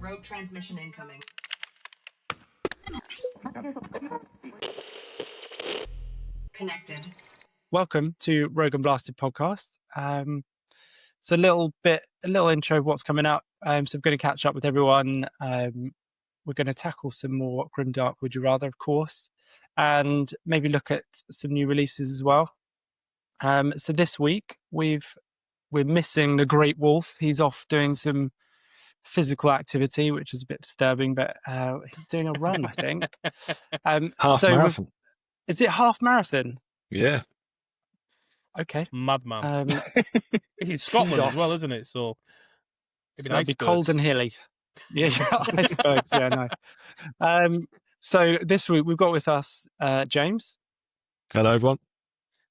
Rogue transmission incoming. Connected. Welcome to Rogue and Blasted podcast. So a little intro of what's coming up. So I'm going to catch up with everyone. We're going to tackle some more Grimdark Would You Rather, of course, and maybe look at some new releases as well. So this week we're missing the Great Wolf. He's off doing some physical activity, which is a bit disturbing, but he's doing a run, I think. Half marathon. Is it half marathon? Yeah. Okay. Madman. It's Scotland as well, isn't it? So it'll be cold and hilly. Yeah, icebergs. Yeah, no. So this week we've got with us James. Hello, everyone.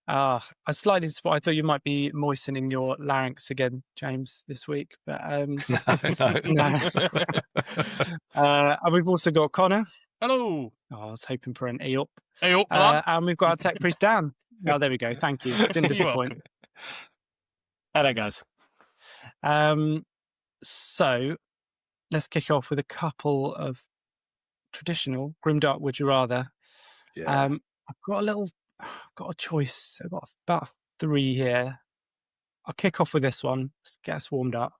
I slightly I thought you might be moistening your larynx again, James, this week, but no. And we've also got Connor. Hello. Oh, I was hoping for an E up. Hey up, and we've got our tech priest Dan. Oh, there we go. Thank you. Didn't disappoint. Hello, guys. So let's kick off with a couple of traditional Grimdark Would You Rather. Yeah. I've got a choice. I've got about 3 here. I'll kick off with this one. Let's get us warmed up.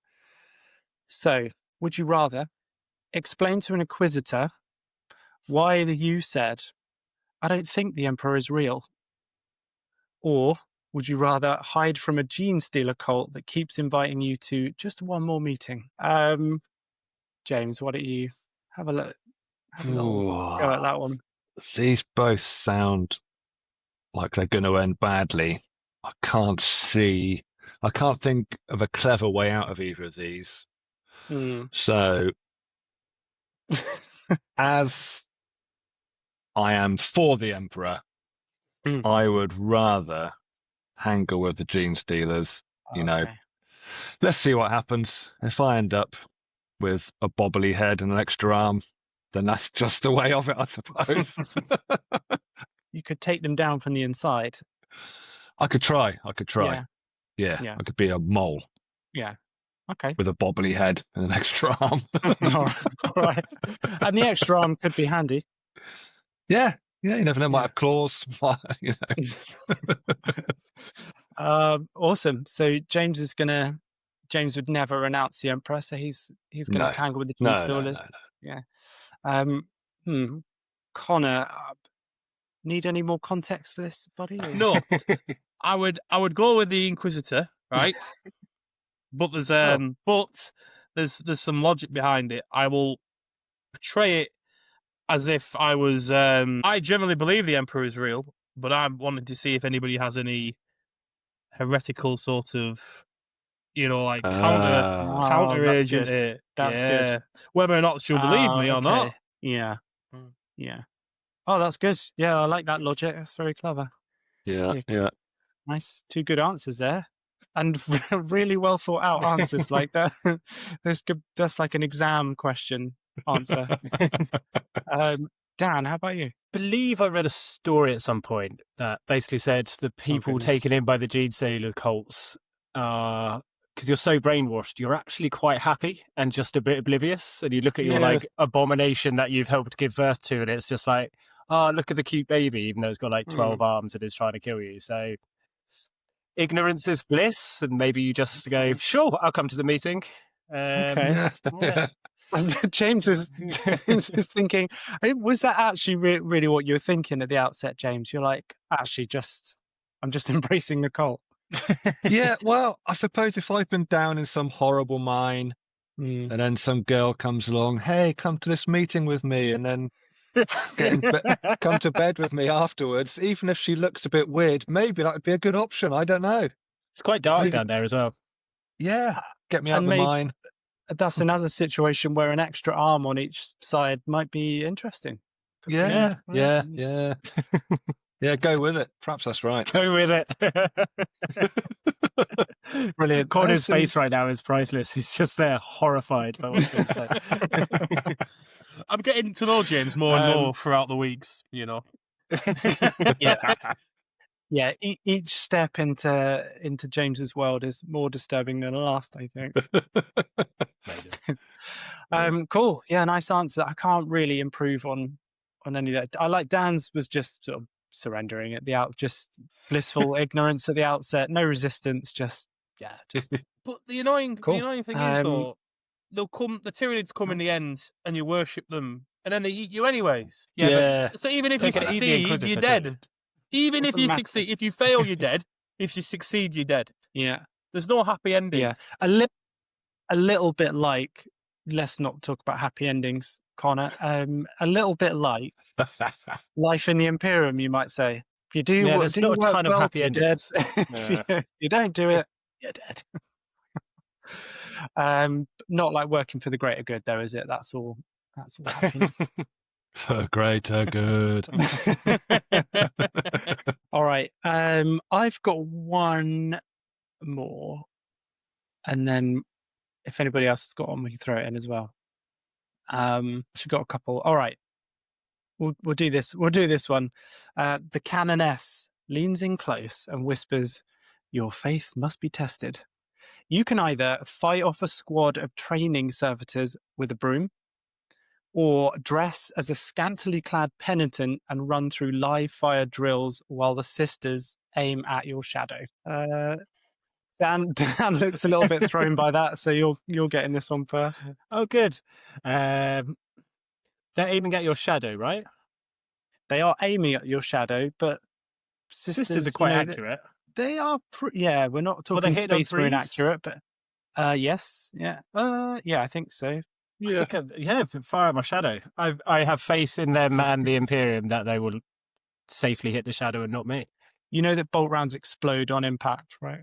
So, would you rather explain to an inquisitor why you said, "I don't think the Emperor is real"? Or would you rather hide from a gene stealer cult that keeps inviting you to just one more meeting? James, why don't you have a look? Have a little go at that one. These both sound like they're going to end badly. I can't think of a clever way out of either of these. So, as I am for the Emperor, I would rather hangle with the gene stealers. You know, let's see what happens. If I end up with a bobbly head and an extra arm, then that's just the way of it, I suppose. You could take them down from the inside. I could try. Yeah. I could be a mole. Yeah. Okay. With a bobbly head and an extra arm. All right. And the extra arm could be handy. Yeah. Yeah, you never know. Might have claws. You know. Awesome. So James would never announce the Emperor, so he's going to tangle with the gene stealers. No. Yeah. Connor, need any more context for this, buddy? No. I would go with the Inquisitor, right? But there's some logic behind it. I will portray it as if I was. I generally believe the Emperor is real, but I wanted to see if anybody has any heretical sort of, counter agent. Good. That's good. Whether or not she'll believe me or not. Yeah. Oh, that's good. Yeah, I like that logic. That's very clever. Yeah. Nice. 2 good answers there. And really well thought out answers like that. That's like an exam question answer. Dan, how about you? I believe I read a story at some point that basically said the people taken in by the gene stealer cults because you're so brainwashed, you're actually quite happy and just a bit oblivious. And you look at your abomination that you've helped give birth to, and it's just like, oh, look at the cute baby, even though it's got like 12 arms and is trying to kill you. So ignorance is bliss, and maybe you just go, sure, I'll come to the meeting. Okay. Yeah. James is thinking, was that actually really what you were thinking at the outset, James? You're like, actually, I'm just embracing the cult. Yeah, well, I suppose if I've been down in some horrible mine and then some girl comes along, hey, come to this meeting with me, and then come to bed with me afterwards, even if she looks a bit weird, maybe that would be a good option. I don't know. It's quite dark down there as well. Yeah, get me out of the mine. That's another situation where an extra arm on each side might be interesting. Yeah. Yeah, go with it. Perhaps that's right. Go with it. Brilliant. Connor's face right now is priceless. He's just there, horrified by what's being said. I'm getting to know James more and more throughout the weeks, Yeah, each step into James's world is more disturbing than the last, I think. Amazing. Cool. Yeah, nice answer. I can't really improve on any of that. I like Dan's was just sort of surrendering at the just blissful ignorance at the outset, no resistance, just. But the annoying thing is though, the Tyranids come in the end, and you worship them, and then they eat you anyways. Yeah. So even if you They can eat the succeed, Inquisitor you're too. dead. Even if Doesn't you matter. succeed, if you fail, you're dead. If you succeed, you're dead. Yeah. There's no happy ending. Yeah. A little bit like, let's not talk about happy endings, Connor. A little bit like life in the Imperium, you might say. If you do, Yeah, there's not a ton of happy you're dead. endings. If you don't do it, you're dead. Not like working for the greater good, though, is it? That's all happiness. Greater good. All right. I've got one more, and then if anybody else has got one, we can throw it in as well. She's got a couple. All right. We'll do this. We'll do this one. The Canoness leans in close and whispers, "Your faith must be tested. You can either fight off a squad of training servitors with a broom, or dress as a scantily clad penitent and run through live fire drills while the sisters aim at your shadow." Dan looks a little bit thrown by that, so you're getting this one first. Oh, good. They're aiming at your shadow, right? They are aiming at your shadow, but Sisters are quite accurate. They are, yeah. We're not Well, they talking hit on space marine threes? accurate, but yes, yeah, yeah, I think so. Yeah, fire at my shadow. I have faith in them and the Imperium that they will safely hit the shadow and not me. You know that bolt rounds explode on impact, right?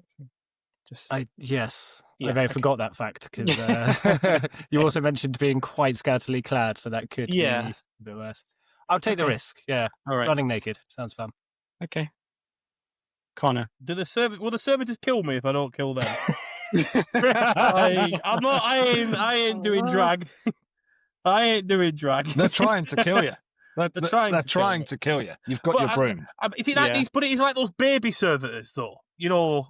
Yes. Yeah, I may okay. forgot that fact because you also mentioned being quite scantily clad, so that could be a bit worse. I'll take the Okay. risk. Yeah, All right. running naked sounds fun. Okay. Connor. Will the servitors kill me if I don't kill them? I ain't doing drag. I ain't doing drag. They're trying to kill you. They're trying to kill you. You've got your broom. Is it like these? But it is like those baby servitors, though. You know,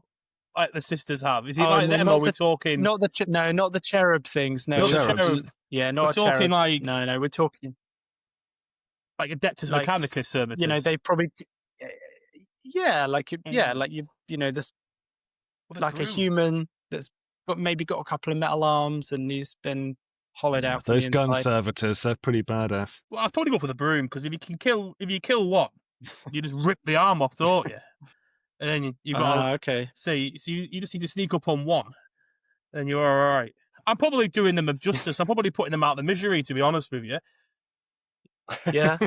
like the sisters have. Is it Oh, like no, them? not Or we're talking Not the not the cherub things. No, not the cherubs. cherub, yeah, not we're a cherub. talking like No, we're talking like Adeptus like, Mechanicus servitors. You know, they probably, like you know, this like a human that's maybe got a couple of metal arms and he's been hollowed out. From Those the gun inside. servitors, they're pretty badass. Well, I'd probably go for the broom because if you kill one, you just rip the arm off, don't you? And then you've got okay. so you just need to sneak up on one, and you're all right. I'm probably doing them a justice. I'm probably putting them out of the misery, to be honest with you. Yeah.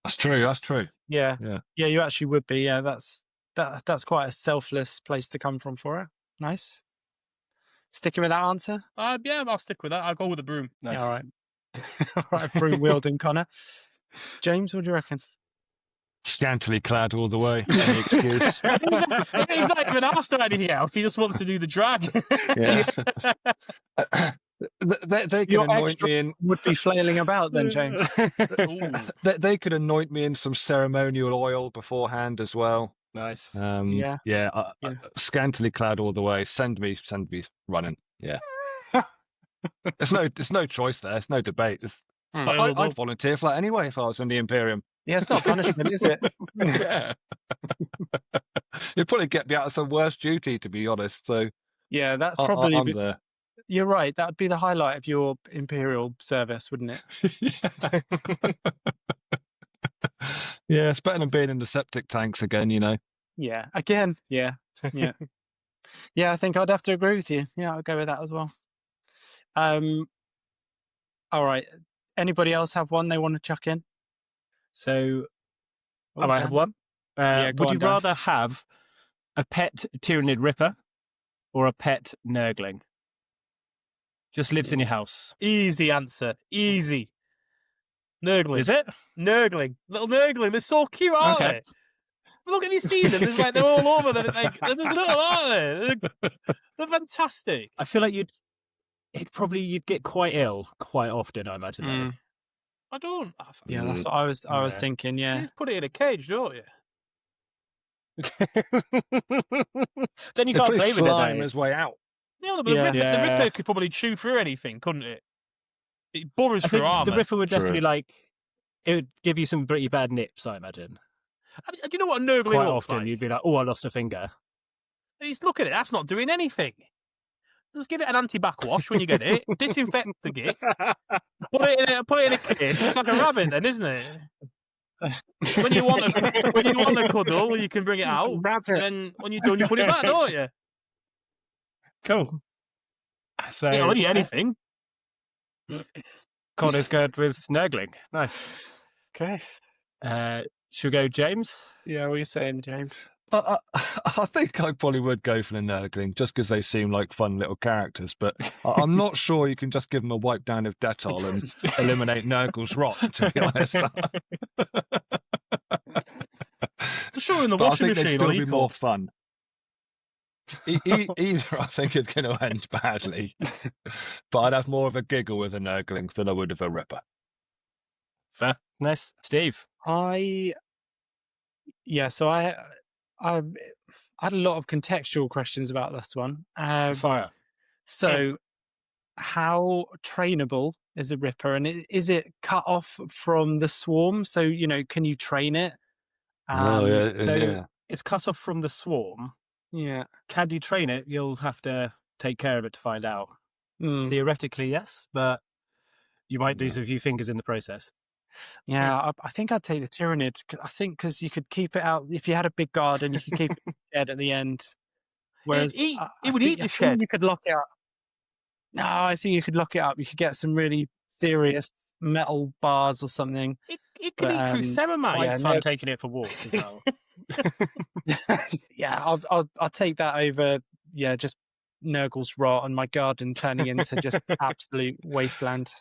That's true. Yeah. You actually would be. Yeah, that's quite a selfless place to come from for it. Nice. Sticking with that answer? Yeah, I'll stick with that. I'll go with the broom. Nice. Yeah, all right. All right, broom wielding Connor. James, what do you reckon? Scantily clad all the way. Any excuse. He's not even asked for anything else. He just wants to do the drag. Yeah. They could Your anoint extra me in. would be flailing about then, James. They could anoint me in some ceremonial oil beforehand as well. Nice. Scantily clad all the way. Send me running. Yeah. There's no choice there. There's no debate. I'd volunteer for that anyway if I was in the Imperium. Yeah, it's not punishment, is it? Yeah. You'd probably get me out of some worse duty, to be honest. So yeah, that's I'm probably. there. You're right. That would be the highlight of your Imperial service, wouldn't it? Yeah, it's better than being in the septic tanks again, you know. Yeah. Again. Yeah. Yeah. Yeah, I think I'd have to agree with you. Yeah, I'll go with that as well. All right. Anybody else have one they want to chuck in? So, I might have one. Would you rather have a pet Tyranid Ripper or a pet Nurgling? Just lives in your house. Easy answer. Easy. Nurgling. Is it? Nurgling. Little Nurgling. They're so cute, aren't they? Look, have you seen them? There's they're all over. They're there's little, aren't they? They're fantastic. I feel like you'd get quite ill quite often, I imagine. I don't. Yeah, that's what I was thinking. You Yeah. just put it in a cage, don't you? Then you can't play with it. Slime his way out. Yeah, but Yeah. the Ripper could probably chew through anything, couldn't it? It burrows I through think armor. the Ripper would True. definitely it would give you some pretty bad nips, I imagine. Do you know what a Nurgling Quite looks often like? you'd be like, oh, I lost a finger. He's look at it. That's not doing anything. Just give it an anti-backwash when you get it. Disinfect the git. Put it in a cage. It's like a rabbit, then, isn't it? When you want a cuddle, you can bring it out. Rabbit. And then when you're done, you put it back, don't you? Cool. So It'll eat anything. Connor's good with Nurgling. Nice. Okay. Should we go, James? Yeah, what are you saying, James? I think I probably would go for the Nurgling just because they seem like fun little characters, but I'm not sure you can just give them a wipe down of Dettol and eliminate Nurgle's rot, to be honest. Just show in the But I washing think they'd machine still on be equal. more fun. Either I think is going to end badly, but I'd have more of a giggle with a Nurgling than I would with a Ripper. Fair. Nice. Steve? So I had a lot of contextual questions about this one. Fire. So, how trainable is a Ripper, and is it cut off from the swarm? So, can you train it? So it's cut off from the swarm. Yeah. Can you train it? You'll have to take care of it to find out. Mm. Theoretically, yes, but you might lose a few fingers in the process. Yeah, I think I'd take the Tyrannid. I think because you could keep it out. If you had a big garden, you could keep it in the shed at the end. Whereas It I would think- eat the I think shed. You could lock it up. No, I think you could lock it up. You could get some really serious metal bars or something. It could eat through Semamite. Quite yeah, fun no- taking it for walks as well. Yeah, I'll take that over. Yeah, just Nurgle's rot and my garden turning into just absolute wasteland.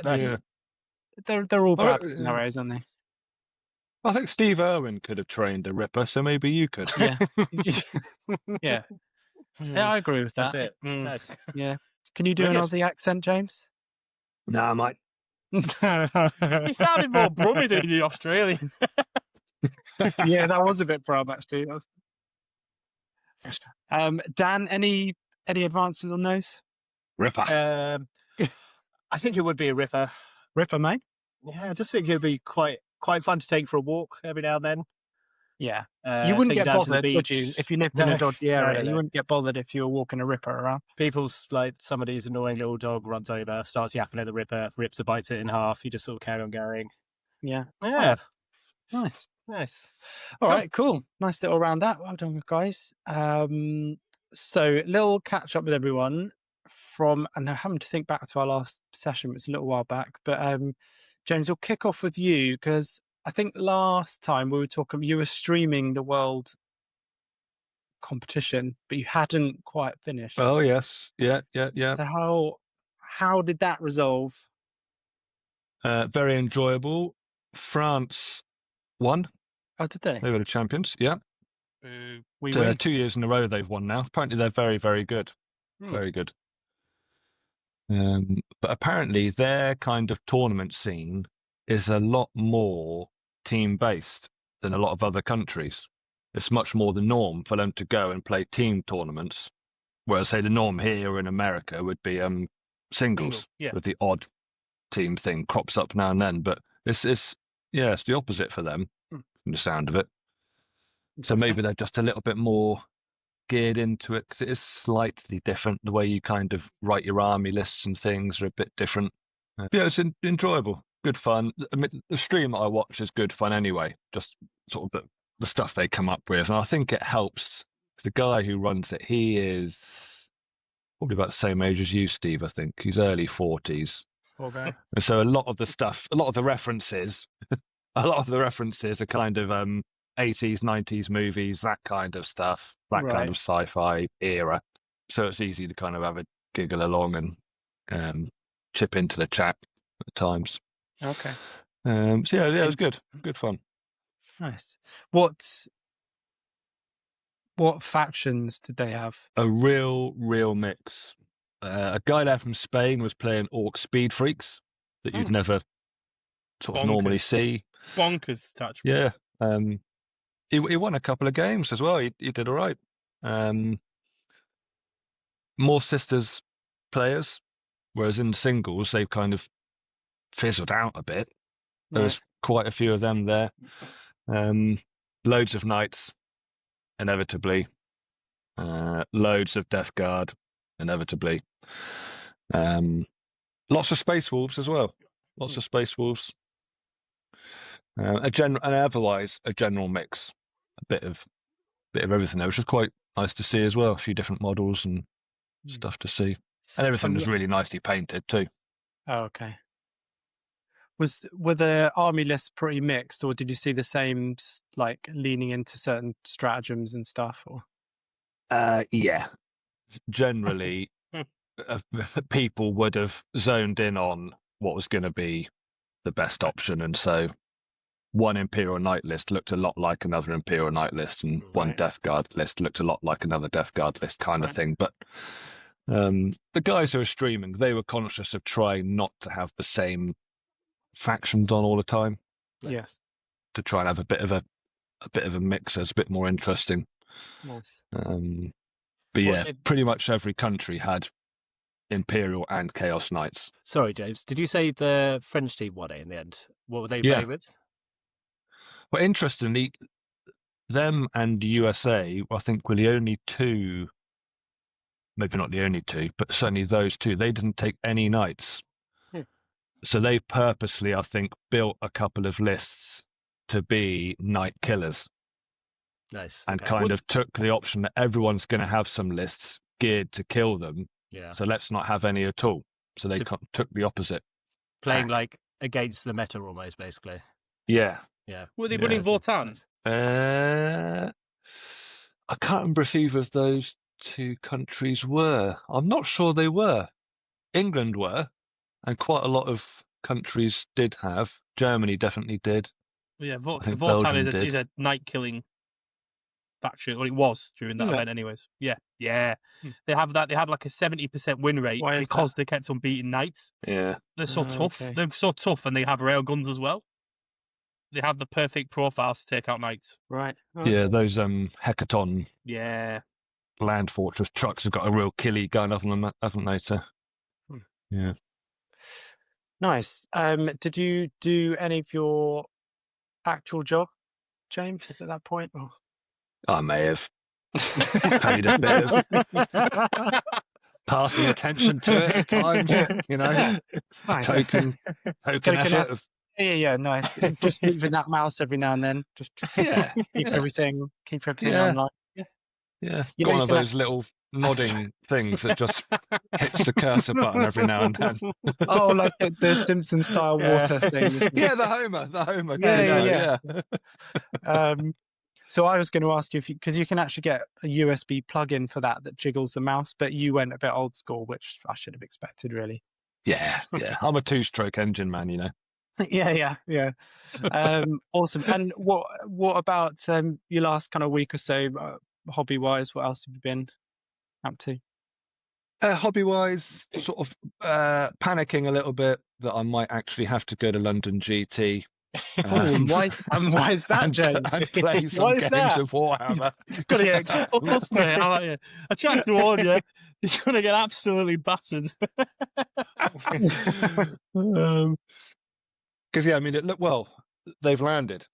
Nice. They're all bad yeah. scenarios, aren't they? I think Steve Irwin could have trained a Ripper, so maybe you could. Yeah. Yeah. Yeah, I agree with That's that. it. Mm. Nice. Yeah. Can you do an Wicked. Aussie accent, James? Nah, mate. He sounded more brummy than the Australian. Yeah, that was a bit proud, actually. Dan, any advances on those? Ripper. I think it would be a Ripper. Ripper, mate? Yeah, I just think it would be quite fun to take for a walk every now and then. Yeah. You wouldn't take get it down to the bothered, would you? beach. If you lived in No, a dodgy no, area, no. you wouldn't get bothered if you were walking a Ripper around. People's like somebody's annoying little dog runs over, starts yapping at the Ripper, rips or bites it in half. You just sort of carry on going. Yeah. Yeah, Nice. nice. All Cool. right, cool. Nice little round that. Well done, guys. So little catch up with everyone from, and I'm having to think back to our last session. It's a little while back, but James, we'll kick off with you because I think last time we were talking, you were streaming the world competition, but you hadn't quite finished. Oh, yes. Yeah. So how did that resolve? Very enjoyable. France won. Oh, did they? They were the champions. Yeah. We win. 2 years in a row they've won now. Apparently they're very, very good. Hmm. Very good. But apparently their kind of tournament scene is a lot more team-based than a lot of other countries. It's much more the norm for them to go and play team tournaments, whereas, say, the norm here in America would be singles, yeah. with the odd team thing crops up now and then. But it's the opposite for them, from the sound of it. So maybe they're just a little bit more geared into it because it is slightly different. The way you kind of write your army lists and things are a bit different. Yeah, it's enjoyable, good fun. I mean, the stream that I watch is good fun anyway, just sort of the stuff they come up with. And I think it helps. The guy who runs it, he is probably about the same age as you, Steve, I think. He's early 40s. Okay. And so a lot of the stuff, a lot of the references are kind of 80s, 90s movies, that kind of stuff, that Right. kind of sci-fi era. So it's easy to kind of have a giggle along and chip into the chat at times. Okay. So yeah, it was good fun. Nice. What factions did they have? A real mix. A guy there from Spain was playing Orc Speed Freaks that you'd never sort of normally Bonkers. see. Bonkers attachment. Yeah. He won a couple of games as well. He did all right. More Sisters players whereas in singles they've kind of fizzled out a bit. There was quite a few of them there. Loads of knights, inevitably. Loads of Death Guard, inevitably. Lots of Space Wolves as well. Lots of Space Wolves. And otherwise a general mix, a bit of everything there, which was quite nice to see as well. A few different models and stuff to see, and everything was really nicely painted too. Oh, okay. Were the army lists pretty mixed, or did you see the same, like leaning into certain stratagems and stuff? Or yeah, generally, people would have zoned in on what was going to be the best option, and so one Imperial Knight list looked a lot like another Imperial Knight list, and one Death Guard list looked a lot like another Death Guard list, kind of thing. But the guys who were streaming, they were conscious of trying not to have the same factions on all the time. Yeah, to try and have a bit of a mix that's a bit more interesting. Nice. But yeah, pretty much every country had Imperial and Chaos Knights. Sorry, James, did you say the French team won it in the end? What were they playing with? Well, interestingly, them and USA, I think, were the only two, maybe not the only two, but certainly those two, they didn't take any knights. So they purposely, I think, built a couple of lists to be knight killers. Nice. And kind of took the option that everyone's going to have some lists geared to kill them. Yeah. So let's not have any at all. So they took the opposite. Playing like against the meta almost, basically. Yeah. Yeah. Were they running Vortan? I can't remember if either of those two countries were. I'm not sure they were. England were, and quite a lot of countries did have. Germany definitely did. Yeah, Vortan is a night killing faction, or it was during that event, anyways. Yeah. They have that. They had like a 70% win rate because they kept on beating knights. Yeah, they're so tough. Okay. They're so tough, and they have rail guns as well. They have the perfect profiles to take out knights. Right. Okay. Yeah, those Hecaton. Yeah. Land Fortress trucks have got a real killy gun on them, haven't they? So, yeah. Nice. Did you do any of your actual job, James, at that point? Or? I may have paid a bit of passing attention to it at times, Nice. token effort. Yeah, nice. Just moving that mouse every now and then. Just keep everything online. Yeah. One of those little nodding things that just hits the cursor button every now and then. Oh, like the Simpson style water thing. Yeah, the Homer. Yeah. So I was going to ask you because you can actually get a USB plug-in for that jiggles the mouse, but you went a bit old school, which I should have expected, really. Yeah. I'm a two-stroke engine man, Yeah. Awesome. And what about your last kind of week or so, hobby-wise? What else have you been up to? Hobby-wise, sort of panicking a little bit that I might actually have to go to London GT. Why is that, James? And play some games of Warhammer. Gonna get exposed, mate. I tried to warn you. You're gonna get absolutely battered. Because they've landed.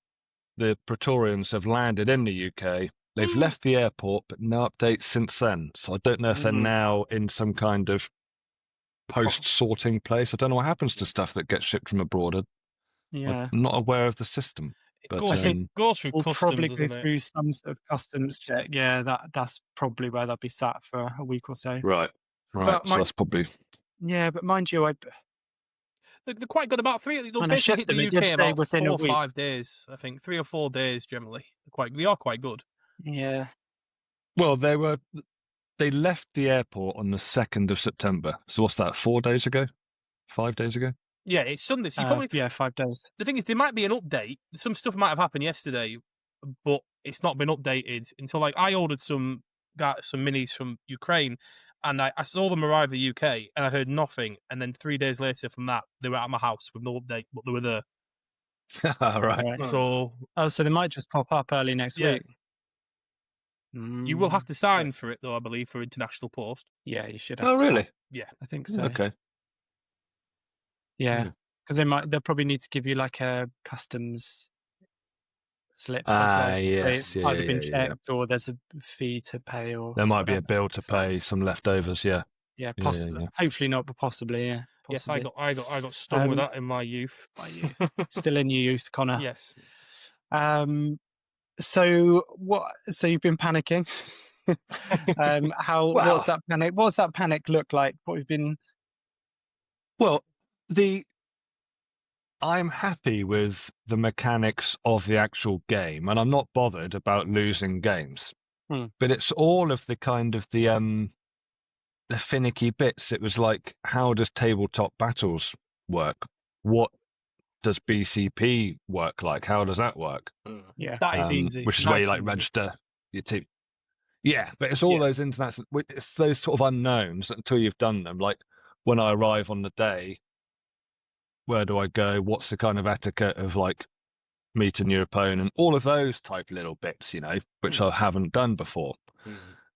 The Praetorians have landed in the UK. They've left the airport, but no updates since then. So I don't know if they're now in some kind of post-sorting place. I don't know what happens to stuff that gets shipped from abroad. Yeah, I'm not aware of the system. But, goes through customs, probably go doesn't it? through some sort of customs check. Yeah, that's probably where they'll be sat for a week or so. Right. So that's probably. Yeah, but mind you, They're quite good. About three. They'll basically hit the UK about 4 or 5 days. I think 3 or 4 days generally. They are quite good. Yeah. Well, they left the airport on the 2nd of September. So what's that? 4 days ago? 5 days ago? Yeah, it's Sunday. So 5 days. The thing is, there might be an update. Some stuff might have happened yesterday, but it's not been updated until I ordered some minis from Ukraine, and I saw them arrive in the UK, and I heard nothing. And then 3 days later, from that, they were at my house with no update, but they were there. Right. So they might just pop up early next week. You will have to sign for it, though, I believe, for international post. Yeah, you should have. Oh, really? Yeah, I think so. Okay. Yeah, because they'll probably need to give you like a customs slip as well. So Yes, it's either been yeah. checked or there's a fee to pay or There might be a whatever. bill to pay, some leftovers. Yeah, Yeah, yeah. hopefully not, but possibly. Yeah, Yes, possibly. I got stung with that in my youth. Still in your youth, Connor. Yes. So what? So you've been panicking. What's that panic? What's that panic look like? What we've been? Well, I'm happy with the mechanics of the actual game, and I'm not bothered about losing games. But it's all of the kind of the finicky bits. It was like, how does tabletop battles work? What does BCP work like? How does that work? Yeah, that is easy. Which is where you like register your team. Yeah, but it's all those international. It's those sort of unknowns until you've done them. Like when I arrive on the day, where do I go? What's the kind of etiquette of like meeting your opponent? All of those type little bits, which I haven't done before.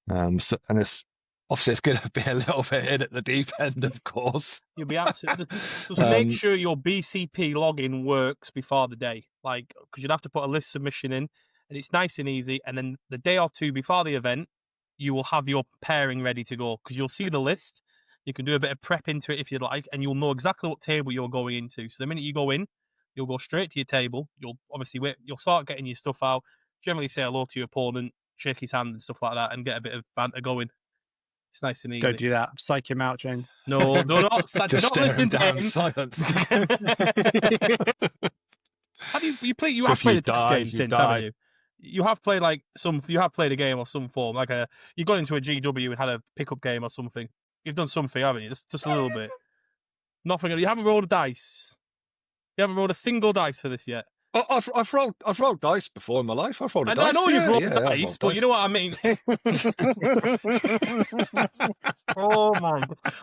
And it's obviously it's going to be a little bit in at the deep end, of course. You'll be absolutely just make sure your BCP login works before the day, like because you'd have to put a list submission in, and it's nice and easy. And then the day or two before the event, you will have your pairing ready to go because you'll see the list. You can do a bit of prep into it if you'd like, and you'll know exactly what table you're going into. So the minute you go in, you'll go straight to your table. You'll obviously you'll start getting your stuff out. Generally say hello to your opponent, shake his hand and stuff like that, and get a bit of banter going. It's nice and easy. Go do that. Psych him out, James. No, not listen to him. Silence. Have you played? You have played a test game since, haven't you? You have played You have played a game of some form, you got into a GW and had a pickup game or something. You've done something, haven't you? Just a little bit. Nothing. You haven't rolled a dice. You haven't rolled a single dice for this yet. I've rolled dice before in my life. I've rolled a dice. I know you've rolled dice, but you know what I mean. Oh my!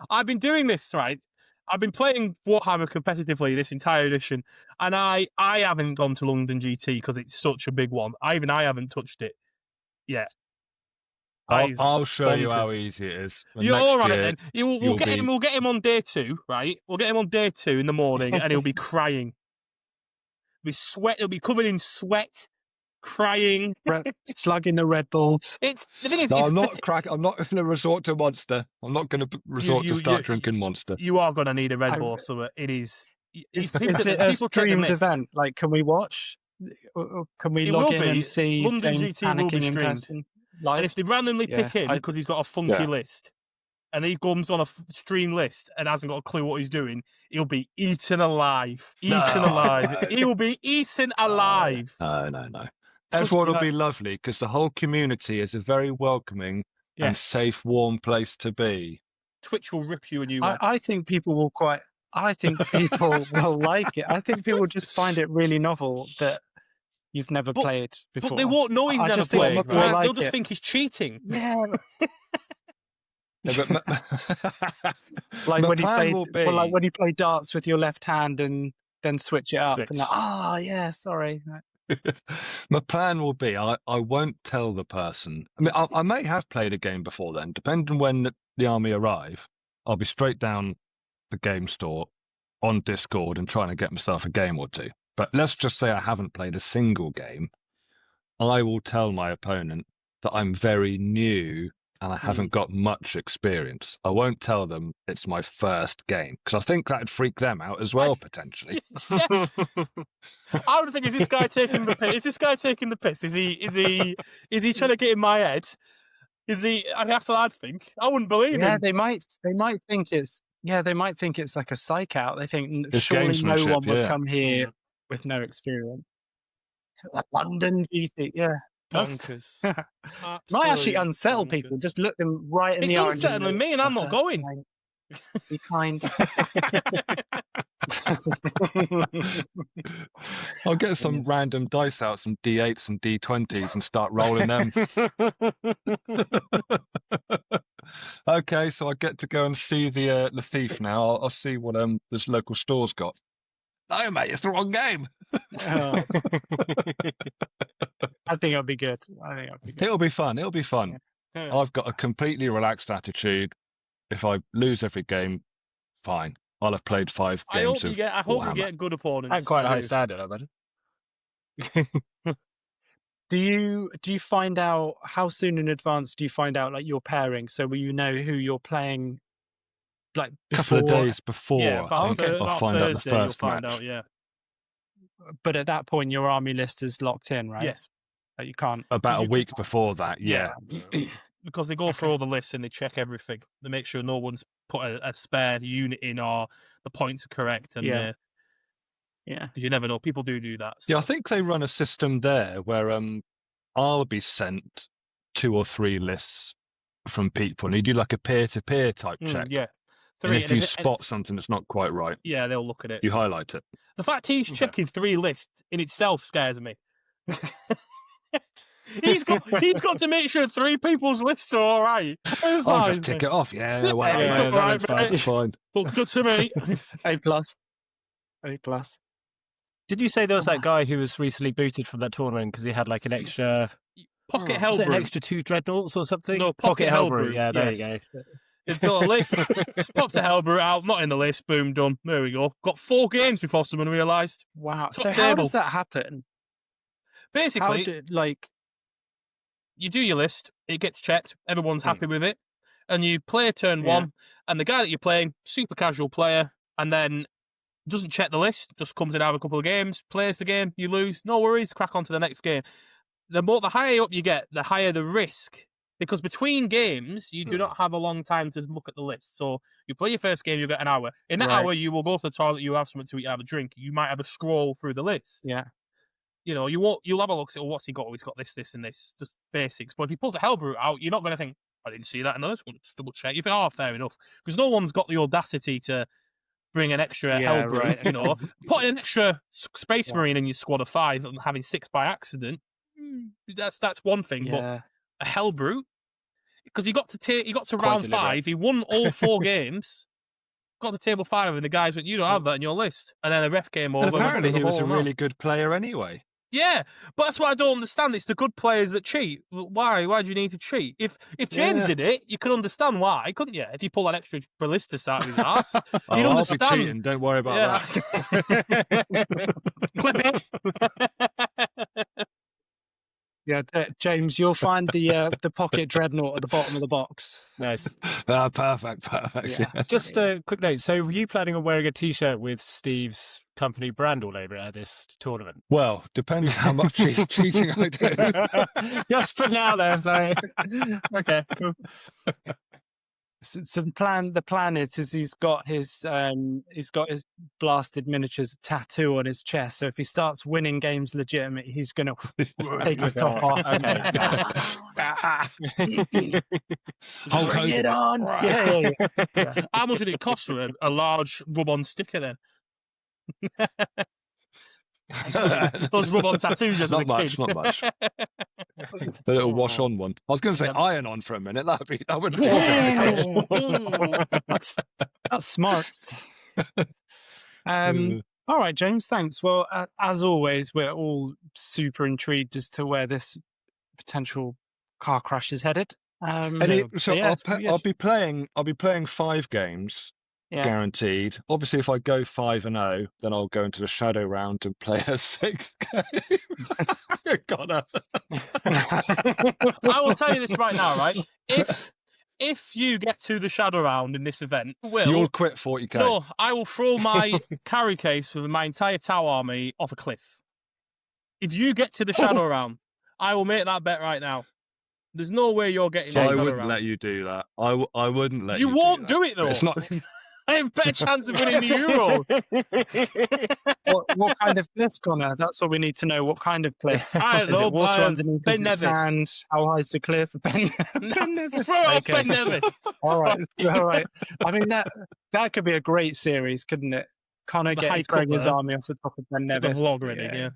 I've been doing this right. I've been playing Warhammer competitively this entire edition, and I haven't gone to London GT because it's such a big one. I haven't touched it yet. I'll show you how bonkers. easy it is. You're all right then. We'll get him on day 2, right? We'll get him on day 2 in the morning, and he'll be crying. He'll be covered in sweat, crying, slugging the Red Bulls. The thing is, I'm not going to resort to Monster. I'm not going to resort to start drinking Monster. You are going to need a Red Bull, so it is. Is it a streamed event? Like, can we watch? Can we log in and see London James GT will be panicking in streamed. person live? And if they randomly pick him because he's got a funky list, and he comes on a stream list and hasn't got a clue what he's doing, he'll be eaten alive. Alive. He will be eaten alive. No. Everyone will be lovely because the whole community is a very welcoming and safe, warm place to be. Twitch will rip you a new one. I think people will I think people will like it. I think people will just find it really novel that you've never played before. But they won't know he's never played. Right? They'll just think he's cheating. Yeah. Like when you play darts with your left hand and then switch it up and sorry. My plan will be I won't tell the person. I mean, I may have played a game before then, depending on when the army arrive. I'll be straight down the game store on Discord and trying to get myself a game or two. But let's just say I haven't played a single game. I will tell my opponent that I'm very new and I haven't got much experience. I won't tell them it's my first game because I think that'd freak them out as well, potentially. I would think, is this guy taking the piss? Is he trying to get in my head? Is he? I mean, that's what I'd think. I wouldn't believe him. Yeah, they might think it's. Yeah, they might think it's like a psych out. They think It's surely no one would yeah. come here with no experience. London GT, yeah. Bonkers. Might actually unsettle people. Just look them right in the eye. It's unsettling me, and I'm not going. Be kind. I'll get some random dice out, some D8s and D20s, and start rolling them. Okay, so I get to go and see the thief now. I'll see what this local store's got. No, mate, it's the wrong game. I think it'll be good. It'll be fun. Yeah. I've got a completely relaxed attitude. If I lose every game, fine. I'll have played 5 I games hope of I hope you Warhammer. get good opponents. And quite a I high do. standard, I imagine. Do you find out how soon in advance do you find out like your pairing? So will you know who you're playing like Couple before? of days before, Yeah, I about, think, I'll about find out the Thursday you'll first find match. out. Yeah. But at that point, your army list is locked in, right? Yes. Like you can't. About a you week before that, yeah. Because they go through all the lists and they check everything. They make sure no one's put a spare unit in or the points are correct. And Yeah. because you never know, people do that. So. Yeah, I think they run a system there where I'll be sent 2 or 3 lists from people, and you do like a peer-to-peer type check. Yeah. And if you spot something that's not quite right, yeah, they'll look at it. you highlight it. The fact he's checking 3 lists in itself scares me. He's got to make sure 3 people's lists are all right. I'll just tick it off. Yeah, well, it's all right, that's fine. Well, good to me. A+. A+. Did you say there was that guy who was recently booted from that tournament because he had like an extra Pocket was it an Hellbrew. extra 2 dreadnoughts or something? No, Pocket Hellbrew. Yeah, there Yes. you go. He's got a list. Just popped a Hellbrew out, not in the list. Boom, done. There we go. Got 4 games before someone realised. Wow. Top So how table. does that happen? Basically, you do your list. It gets checked. Everyone's happy with it, and you play turn 1. And the guy that you're playing, super casual player, and then doesn't check the list. Just comes in, have a couple of games, plays the game. You lose. No worries. Crack on to the next game. The higher up you get, the higher the risk. Because between games, you do not have a long time to look at the list. So you play your first game, you get an hour. In that hour, you will go to the toilet, you have something to eat, have a drink. You might have a scroll through the list. Yeah. You know, you'll have a look, say, what's he got? Oh, he's got this, this, and this. Just basics. But if he pulls a Hellbrew out, you're not going to think, I didn't see that in the list. Just double check. You think, oh, fair enough. Because no one's got the audacity to bring an extra Hellbrew, right. you know. Putting an extra Space Marine in your squad of 5 and having 6 by accident, that's one thing. Yeah. But a Hellbrew, because he got to Quite round deliberate. 5, he won all 4 games, got to table 5, and the guys went, you don't have that in your list. And then the ref came over. And apparently he was a whole really good player anyway. Yeah, but that's what I don't understand. It's the good players that cheat. Why? Why do you need to cheat? If James did it, you can understand why, couldn't you? If you pull that extra ballistas out of his ass, you'd I'll understand. be cheating. Don't worry about that. Clip it. Yeah, James, you'll find the pocket dreadnought at the bottom of the box. Nice. Perfect. Yeah. Just a quick note. So, were you planning on wearing a T-shirt with Steve's company brand all over it at this tournament? Well, depends how much cheating I do. Just for now, though. Like, okay, cool. So the plan is he's got his blasted miniatures tattoo on his chest. So if he starts winning games legitimate, he's gonna take his top off. Bring it on! Yeah. How much did it cost for a large rub-on sticker then? Those rub-on tattoos as a Not kid. much. The little wash-on one. I was going to say iron-on for a minute. That wouldn't be. That's smart. All right, James. Thanks. Well, as always, we're all super intrigued as to where this potential car crash is headed. I'll be playing 5 games. Yeah. Guaranteed. Obviously, if I go 5-0, then I'll go into the shadow round and play a 6th game. Gotta. I will tell you this right now, right? If you get to the shadow round in this event, you'll quit 40k. No, I will throw my carry case with my entire Tau army off a cliff. If you get to the shadow round, I will make that bet right now. There's no way you're getting. I wouldn't let you do that. I wouldn't let you. You won't do it though. It's not. I have a better chance of winning the Euro. What kind of cliff, Connor? That's what we need to know. What kind of cliff? I don't Is know. it water underneath? Ben Is it Nevis. sand? How high is the cliff? Ben Nevis. Throw off Okay. Ben Nevis. All right. I mean that could be a great series, couldn't it? Connor The throwing his Cutler. army off the top of Ben The Nevis. vlog ready, yeah.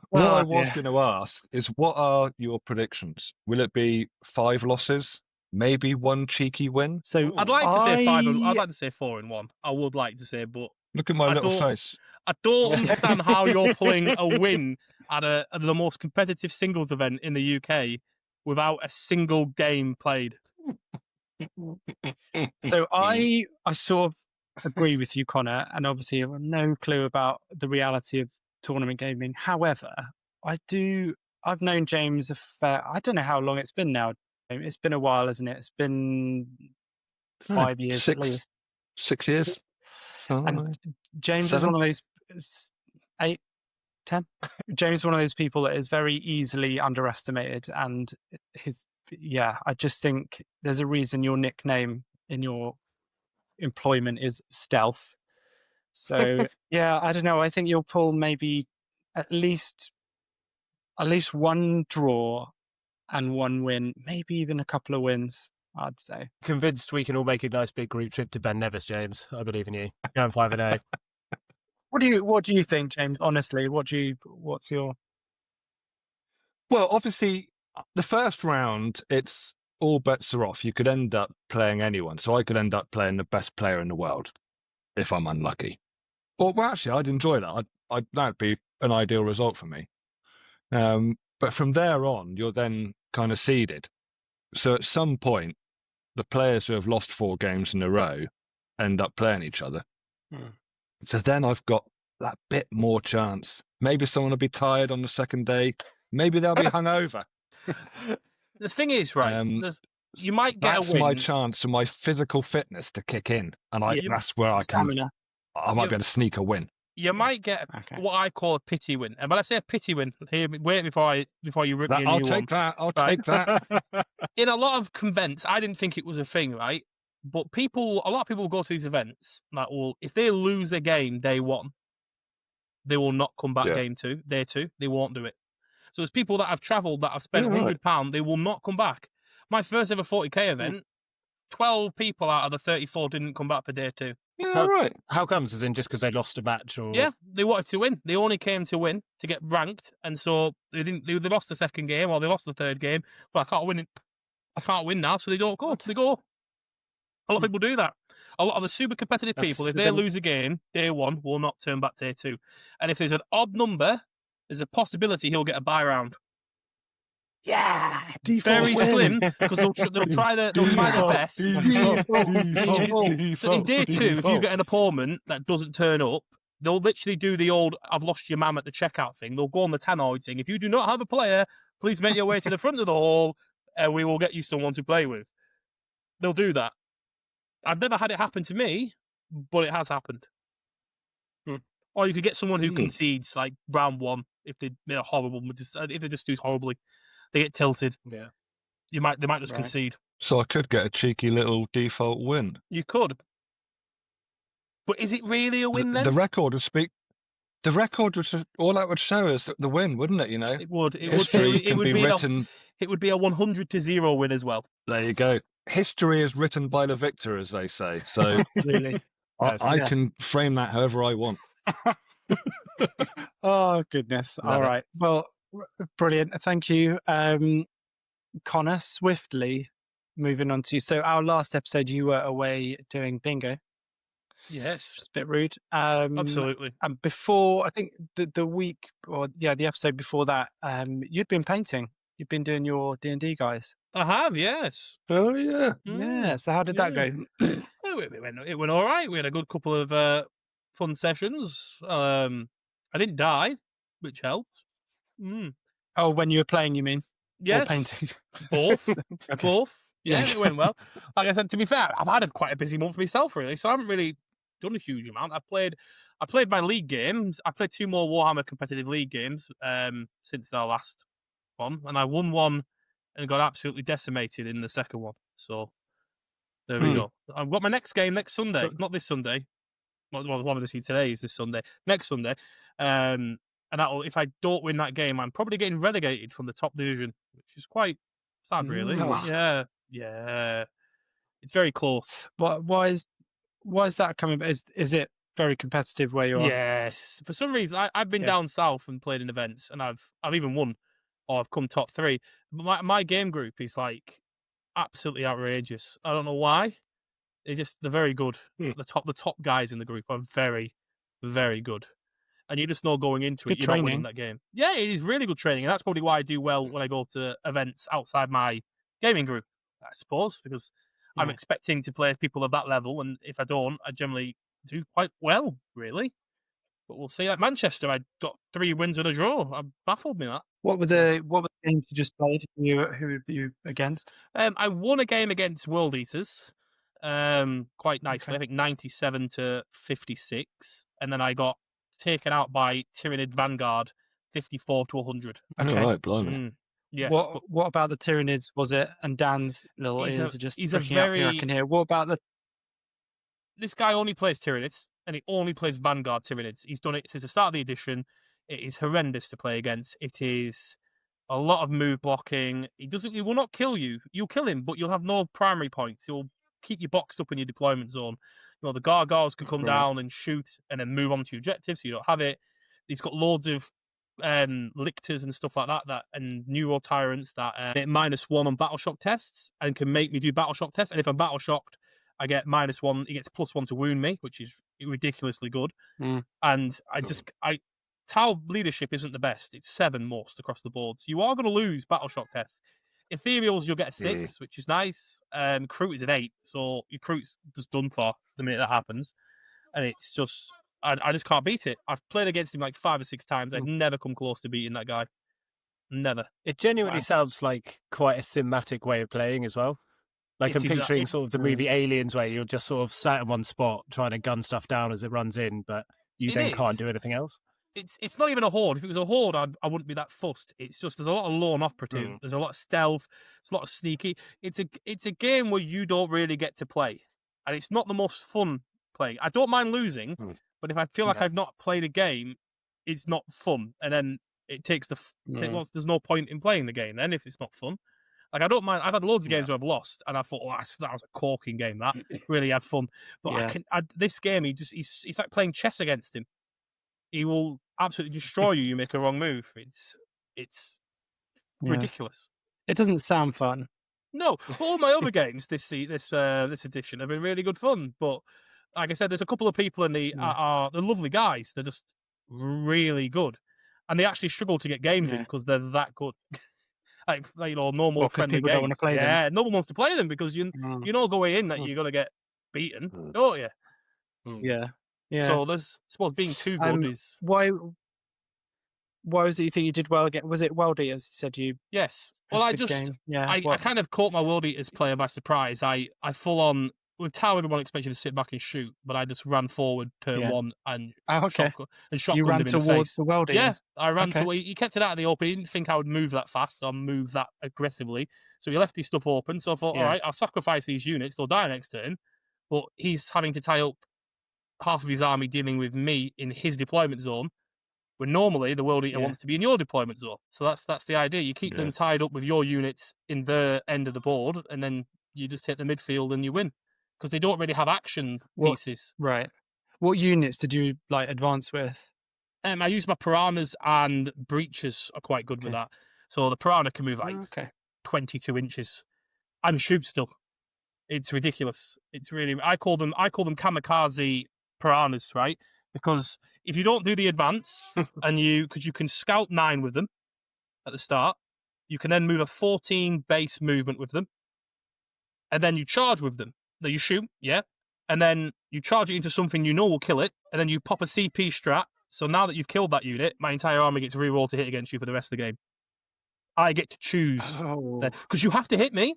What I Oh, was dear. going to ask is, what are your predictions? Will it be 5 losses? Maybe 1 cheeky win? So I'd like to say 5. I'd like to say 4-1. I would like to say, but Look at my I little don't- face. I don't understand how you're pulling a win at the most competitive singles event in the UK without a single game played. So I sort of agree with you, Connor, and obviously I have no clue about the reality of tournament gaming. However, I've known James I don't know how long it's been now. It's been a while, isn't it? It's been 5 years at least. 6 years. And James is 7? one of those 8, 10. James is one of those people that is very easily underestimated, and I just think there's a reason your nickname in your employment is Stealth. So yeah, I don't know. I think you'll pull maybe at least one draw and one win, maybe even a couple of wins, I'd say. Convinced we can all make a nice big group trip to Ben Nevis, James. I believe in you. Going 5-0. What do you think, James? Honestly, what's your? Well, obviously, the first round, it's all bets are off. You could end up playing anyone. So I could end up playing the best player in the world if I'm unlucky. Well, actually, I'd enjoy that. That'd be an ideal result for me. But from there on, you're then kind of seeded. So at some point, the players who have lost 4 games in a row end up playing each other. So then I've got that bit more chance. Maybe someone will be tired on the second day. Maybe they'll be hungover. The thing is, right, you might get a win. That's my chance for my physical fitness to kick in. And that's where I might be able to sneak a win. You might get what I call a pity win. And when I say a pity win, wait before you rip me a new one. I'll take that. In a lot of events, I didn't think it was a thing, right? But a lot of people go to these events that if they lose a game day 1, they will not come back day 2. They won't do it. So there's people that have travelled that have spent £100, they will not come back. My first ever 40k event, 12 people out of the 34 didn't come back for day 2. Yeah, right. How comes? As in just because they lost a match, or yeah, they wanted to win. They only came to win to get ranked, and so they didn't. They lost the second game or they lost the third game. But I can't win. I can't win now, so they don't go. They go. A lot of people do that. A lot of the super competitive people, if they lose a game day 1, will not turn back day 2. And if there's an odd number, there's a possibility he'll get a bye round. Yeah, very slim because they'll try their best. So in day 2, if you get an opponent that doesn't turn up, they'll literally do the old "I've lost your mam" at the checkout thing. They'll go on the tannoid thing. If you do not have a player, please make your way to the front of the hall, and we will get you someone to play with. They'll do that. I've never had it happen to me, but it has happened. Or you could get someone who concedes like round 1 if they made a horrible, if they just do horribly. They get tilted. Yeah, they might just concede. So I could get a cheeky little default win. You could, but is it really a win then? The record would speak. The record would all that would show is the win, wouldn't it? You know, it would. It would be written. It would be a 100-0 win as well. There you go. History is written by the victor, as they say. So really, I can frame that however I want. Oh goodness! All right. Well. Brilliant. Thank you. Connor, swiftly moving on to you. So our last episode, you were away doing bingo. Yes. Just a bit rude. Absolutely. And before, I think the week, the episode before that, you'd been painting. You'd been doing your D&D guys. I have, yes. Oh, yeah. Yeah. So how did that go? It went all right. We had a good couple of fun sessions. I didn't die, which helped. Oh, when you were playing, you mean? Yes. Or painting? Both. Both. Yeah, it went well. Like I said, to be fair, I've had quite a busy month myself, really, so I haven't really done a huge amount. I played my league games. I played 2 more Warhammer competitive league games since our last one, and I won one and got absolutely decimated in the second one. So there we go. I've got my next game next Sunday. Not this Sunday. Well, the one we've seen today is this Sunday. Next Sunday. And if I don't win that game, I'm probably getting relegated from the top division, which is quite sad, really. Yeah. It's very close. Why is that coming? Is it very competitive where you are? Yes. For some reason, I've been down south and played in events, and I've even won, or I've come top 3. But my game group is like absolutely outrageous. I don't know why. They're very good. The top guys in the group are very, very good. And you just know going into it, you're not winning that game. Yeah, it is really good training. And that's probably why I do well when I go to events outside my gaming group, I suppose, because I'm expecting to play people of that level. And if I don't, I generally do quite well, really. But we'll see. At Manchester, I got 3 wins and a draw. Baffled me that. What were the games you just played? Who were you against? I won a game against World Eaters, quite nicely. Okay. I think 97-56, and then I got taken out by Tyranid Vanguard, 54-100. Okay. All right, blimey. Yes. What about the Tyranids? Was it? And Dan's little He's ears are just he's a pricking up here. I very- can hear. What about the? This guy only plays Tyranids, and he only plays Vanguard Tyranids. He's done it since the start of the edition. It is horrendous to play against. It is a lot of move blocking. He will not kill you. You'll kill him, but you'll have no primary points. He'll keep you boxed up in your deployment zone. You know, the gargoyles can come Right. down and shoot and then move on to your objective, so you don't have it. He's got loads of lictors and stuff like that, and neuro tyrants that get -1 on battle shock tests and can make me do battle shock tests. And if I'm battle shocked, I get -1. He gets +1 to wound me, which is ridiculously good. And Tau leadership isn't the best. It's 7 most across the board. So you are going to lose battle shock tests. Ethereals, you'll get a 6, which is nice. Recruit is an 8, so your recruit's just done for the minute that happens. And it's just, I just can't beat it. I've played against him like 5 or 6 times. I've never come close to beating that guy. Never. It genuinely sounds like quite a thematic way of playing as well. Like I'm picturing sort of the movie Aliens, where you're just sort of sat in one spot trying to gun stuff down as it runs in, but you then can't do anything else. It's not even a horde. If it was a horde, I wouldn't be that fussed. It's just there's a lot of lone operative. There's a lot of stealth. There's a lot of sneaky. It's a game where you don't really get to play, and it's not the most fun playing. I don't mind losing, but if I feel like I've not played a game, it's not fun, and then it takes there's no point in playing the game then if it's not fun. Like, I don't mind. I've had loads of games where I've lost, and I thought, that was a corking game. That really had fun. But this game, he's like playing chess against him. He will absolutely destroy you. You make a wrong move. It's ridiculous. It doesn't sound fun. No, all my other games this edition have been really good fun. But like I said, there's a couple of people in they're lovely guys. They're just really good, and they actually struggle to get games in because they're that good. Like normal friendly people games. Don't want to play them. Yeah, no one wants to play them because you know going in that you're gonna get beaten, don't you? Yeah. So I suppose being too good is why was it you think you did well again? Was it World Eaters? You said you yes. Well, I kind of caught my World Eaters player by surprise. I full on with Tower. Everyone expected to sit back and shoot, but I just ran forward turn 1 and shotgunned you ran him in the towards face. the World Eaters. Yeah, I ran he kept it out of the open. He didn't think I would move that fast or move that aggressively, so he left his stuff open. So I thought, all right, I'll sacrifice these units. They'll die next turn, but he's having to tie up half of his army dealing with me in his deployment zone, when normally the World Eater wants to be in your deployment zone. So that's the idea. You keep them tied up with your units in their end of the board, and then you just hit the midfield and you win. Because they don't really have action pieces. Right. What units did you advance with? I use my piranhas, and breaches are quite good with that. So the piranha can move 22 inches and shoot still. It's ridiculous. It's really. I call them kamikaze piranhas, right? Because if you don't do the advance because you can scout 9 with them at the start, you can then move a 14 base movement with them, and then you charge with them. Then you shoot, and then you charge it into something you know will kill it, and then you pop a CP strat. So now that you've killed that unit, my entire army gets rerolled to hit against you for the rest of the game. I get to choose because you have to hit me.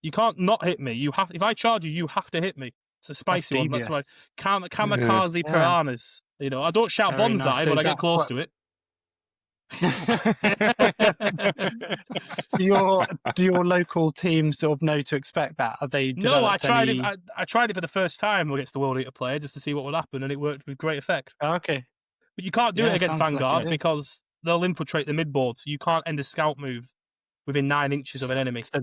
You can't not hit me. You have if I charge you, you have to hit me. It's a spicy one. That's why kamikaze piranhas. I don't shout bonsai, but I get close to it. Do your local teams sort of know to expect that? Are they? No, I tried it. I tried it for the first time against the World Eater player just to see what would happen, and it worked with great effect. Okay, but you can't do it against Vanguard because they'll infiltrate the midboard, so you can't end a scout move within 9 inches of an enemy. So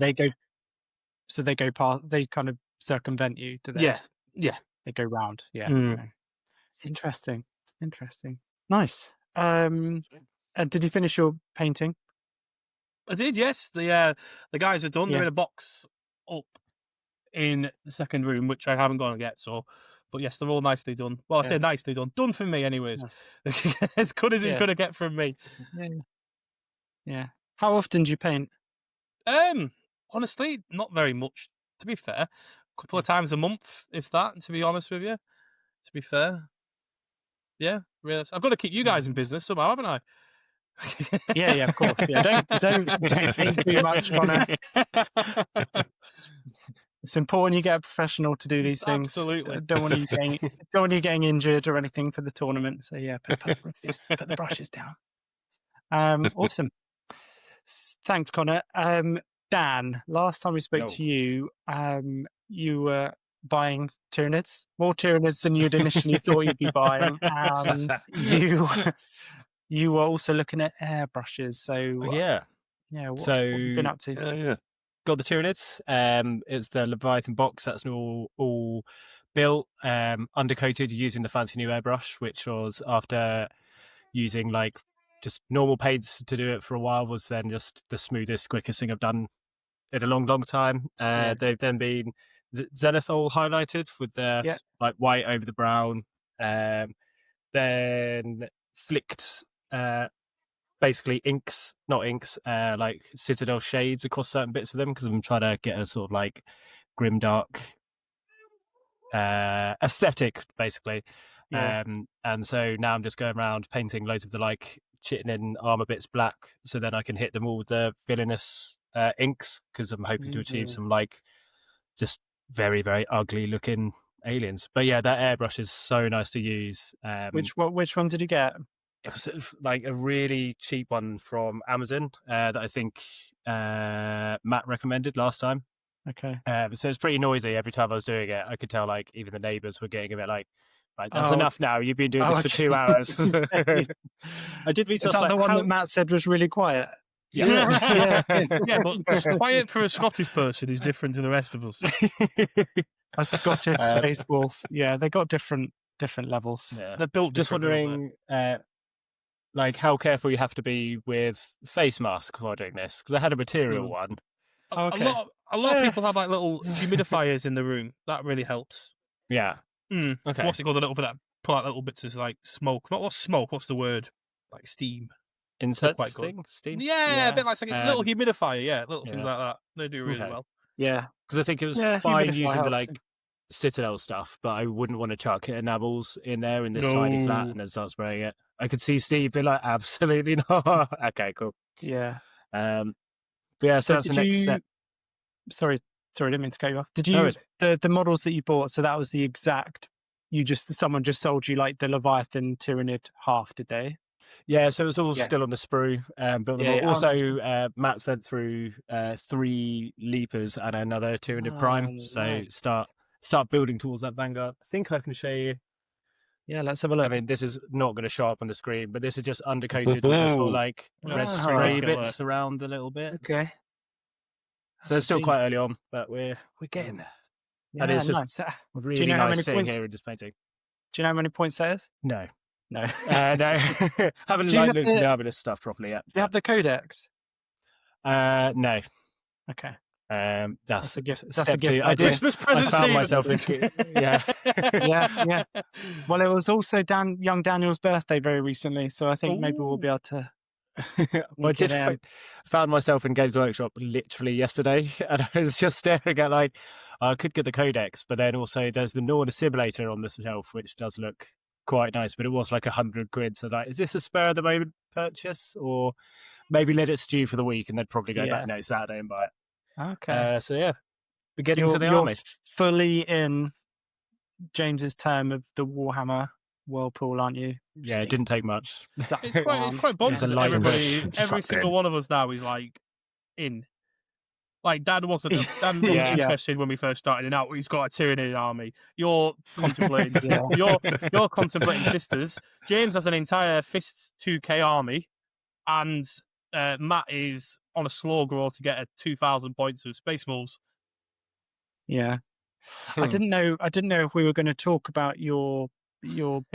they go past. They kind of circumvent you. Do they? Yeah. They go round. Yeah. Okay. Interesting. Nice. Did you finish your painting? I did, yes. The guys are done. They're in a box up in the second room, which I haven't gone yet. So, but yes, they're all nicely done. Well, I say nicely done. Done for me, anyways. Nice. As good as it's going to get from me. Yeah. How often do you paint? Honestly, not very much. To be fair, a couple of times a month, if that. To be honest with you, To be fair, yeah, really. I've got to keep you guys in business somehow, haven't I? Yeah, of course. Yeah, don't think too much, Connor. It's important you get a professional to do these things. Absolutely. Don't want you getting injured or anything for the tournament. So yeah, put the brushes down. Awesome. Thanks, Connor. Dan, last time we spoke to you, you were buying Tyranids, more Tyranids than you'd initially thought you'd be buying. You were also looking at airbrushes. So what have you been up to? Yeah. Got the Tyranids. It's the Leviathan box that's all built, undercoated using the fancy new airbrush, which was after using like just normal paints to do it for a while, was then just the smoothest, quickest thing I've done in a long time. They've then been zenithal highlighted with their like white over the brown, then flicked basically like Citadel shades across certain bits of them, because I'm trying to get a sort of like grim dark aesthetic basically. And so now I'm just going around painting loads of the like chitin armor bits black, so then I can hit them all with the villainous inks, because I'm hoping to achieve some like just very, very ugly looking aliens. But yeah, that airbrush is so nice to use. Which one did you get? It was sort of like a really cheap one from Amazon that I think Matt recommended last time. Okay. So it's pretty noisy every time I was doing it. I could tell like even the neighbours were getting a bit like that's enough now. You've been doing this for 2 hours. I did read. Is that the one that Matt said was really quiet? Yeah, but quiet for a Scottish person is different to the rest of us. A Scottish space wolf. Yeah, they got different levels. Yeah. They're built. Just wondering, like how careful you have to be with face masks while doing this, because I had a material one. Okay. A lot of people have like little humidifiers in the room. That really helps. Yeah. Okay. What's it called? A little bit that pull out little bits of like smoke. Not what's smoke. What's the word? Like steam. Inserts thing? Steam? Yeah, a bit like it's a little humidifier. Yeah, little things like that. They do really well. Yeah, because I think it was fine using the like Citadel stuff, but I wouldn't want to chuck enamels in there in this tiny flat and then start spraying it. I could see Steve be like, absolutely not. Okay, cool. Yeah. But yeah, so that's the next step. Sorry, didn't mean to cut you off. Did you the models that you bought? So that was the exact. Someone just sold you like the Leviathan Tyranid half, did they? Yeah, so it was all still on the sprue. But also, Matt sent through 3 Leapers and another Tyranid Prime. So start building towards that Vanguard. I think I can show you. Yeah, let's have a look. I mean, this is not going to show up on the screen, but this is just undercoated with this sort of like red spray bits around a little bit. Okay. So it's still quite early on, but we're getting there. Yeah, and it's just nice. really nice sitting here and just painting. Do you know how many points that is? No. No. No. Haven't looked at the Arbalist stuff properly yet. Do you have the codex? No. Okay. That's a gift. That's a gift. Christmas present. I found myself in. Yeah. Well, it was also young Daniel's birthday very recently, so I think maybe we'll be able to. Well, I found myself in Games Workshop literally yesterday, and I was just staring at like I could get the codex, but then also there's the Norna simulator on the shelf, which does look quite nice, but it was like £100. So like, is this a spur of the moment purchase, or maybe let it stew for the week and then probably go back next Saturday and buy it? Okay. So yeah, we're getting to the army. Fully in James's term of the Warhammer whirlpool, aren't you? Yeah, it didn't take much. It's quite bonkers. Every single one of us now is like in. Like Dan wasn't interested when we first started, and now he's got a Tyranid army. You're contemplating you're contemplating sisters. James has an entire Fists 2K army, and Matt is on a slog roll to get 2,000 points of Space Wolves. Yeah. I didn't know if we were going to talk about your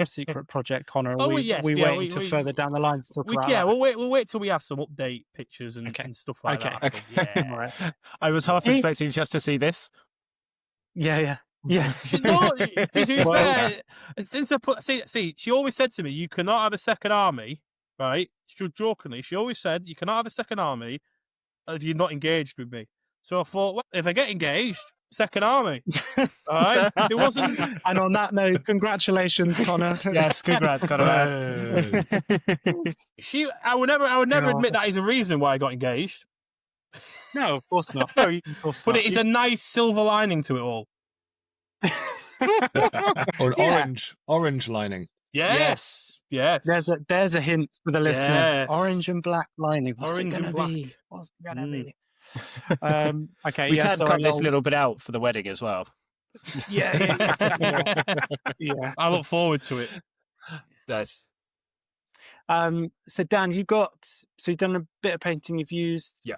secret project, Connor. We wait until further down the line to talk about that. We'll wait till we have some update pictures and stuff like that. Okay. Yeah. Right. I was half expecting just to see this. Yeah. No, to be fair, since I see, she always said to me, "You cannot have a second army." Right? Jokingly, she always said, "You cannot have a second army if you're not engaged with me." So I thought, well, if I get engaged, Second Army. All right, it wasn't. And on that note, congratulations, Connor. Yes, congrats, Connor. I would never God. admit that is a reason why I got engaged. No, of course not. No, Of course But not. it is a nice silver lining to it all. Or an Yeah. orange lining. Yes. There's a hint for the listener. Yes. Orange and black lining. What's Orange it and gonna black. be? What's it gonna Mm. be? Okay, we yeah, can sorry, cut this I'll- little bit out for the wedding as well. Yeah. Yeah. I look forward to it. Nice. So Dan, you've done a bit of painting. You've used. Yeah.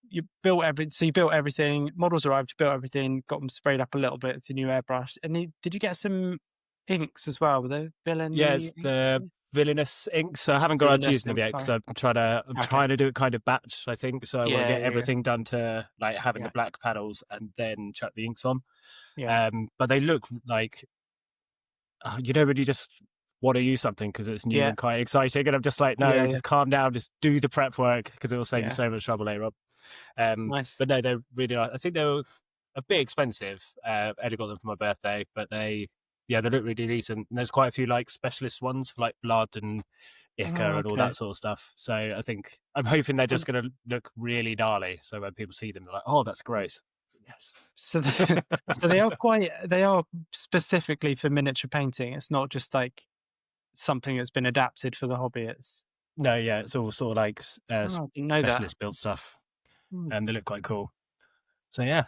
You built you built everything. Models arrived. You built everything. Got them sprayed up a little bit with the new airbrush. And did you get some inks as well? Were they villain? Yeah, it's the villainous inks. So I haven't got around to Villainous using them ink, yet because sorry. I'm trying to do it kind of batch. I think so. I want to get Yeah. everything done to like having Yeah. the black panels and then chuck the inks on. Yeah. But they look like when you just want to use something because it's new Yeah. and quite exciting, and I'm just like, no, Yeah, just calm down, just do the prep work because it will save Yeah. you so much trouble later on. Nice. But no, they're really nice. I think they were a bit expensive. I only got them for my birthday, but they look really decent. And there's quite a few like specialist ones for like blood and ichor and all okay. that sort of stuff. So I'm hoping they're just going to look really gnarly. So when people see them, they're like, oh, that's gross. Yes. So they are specifically for miniature painting. It's not just like something that's been adapted for the hobby. It's No, yeah, it's all sort of like I didn't know that. specialist built stuff, Hmm. and they look quite cool. So yeah.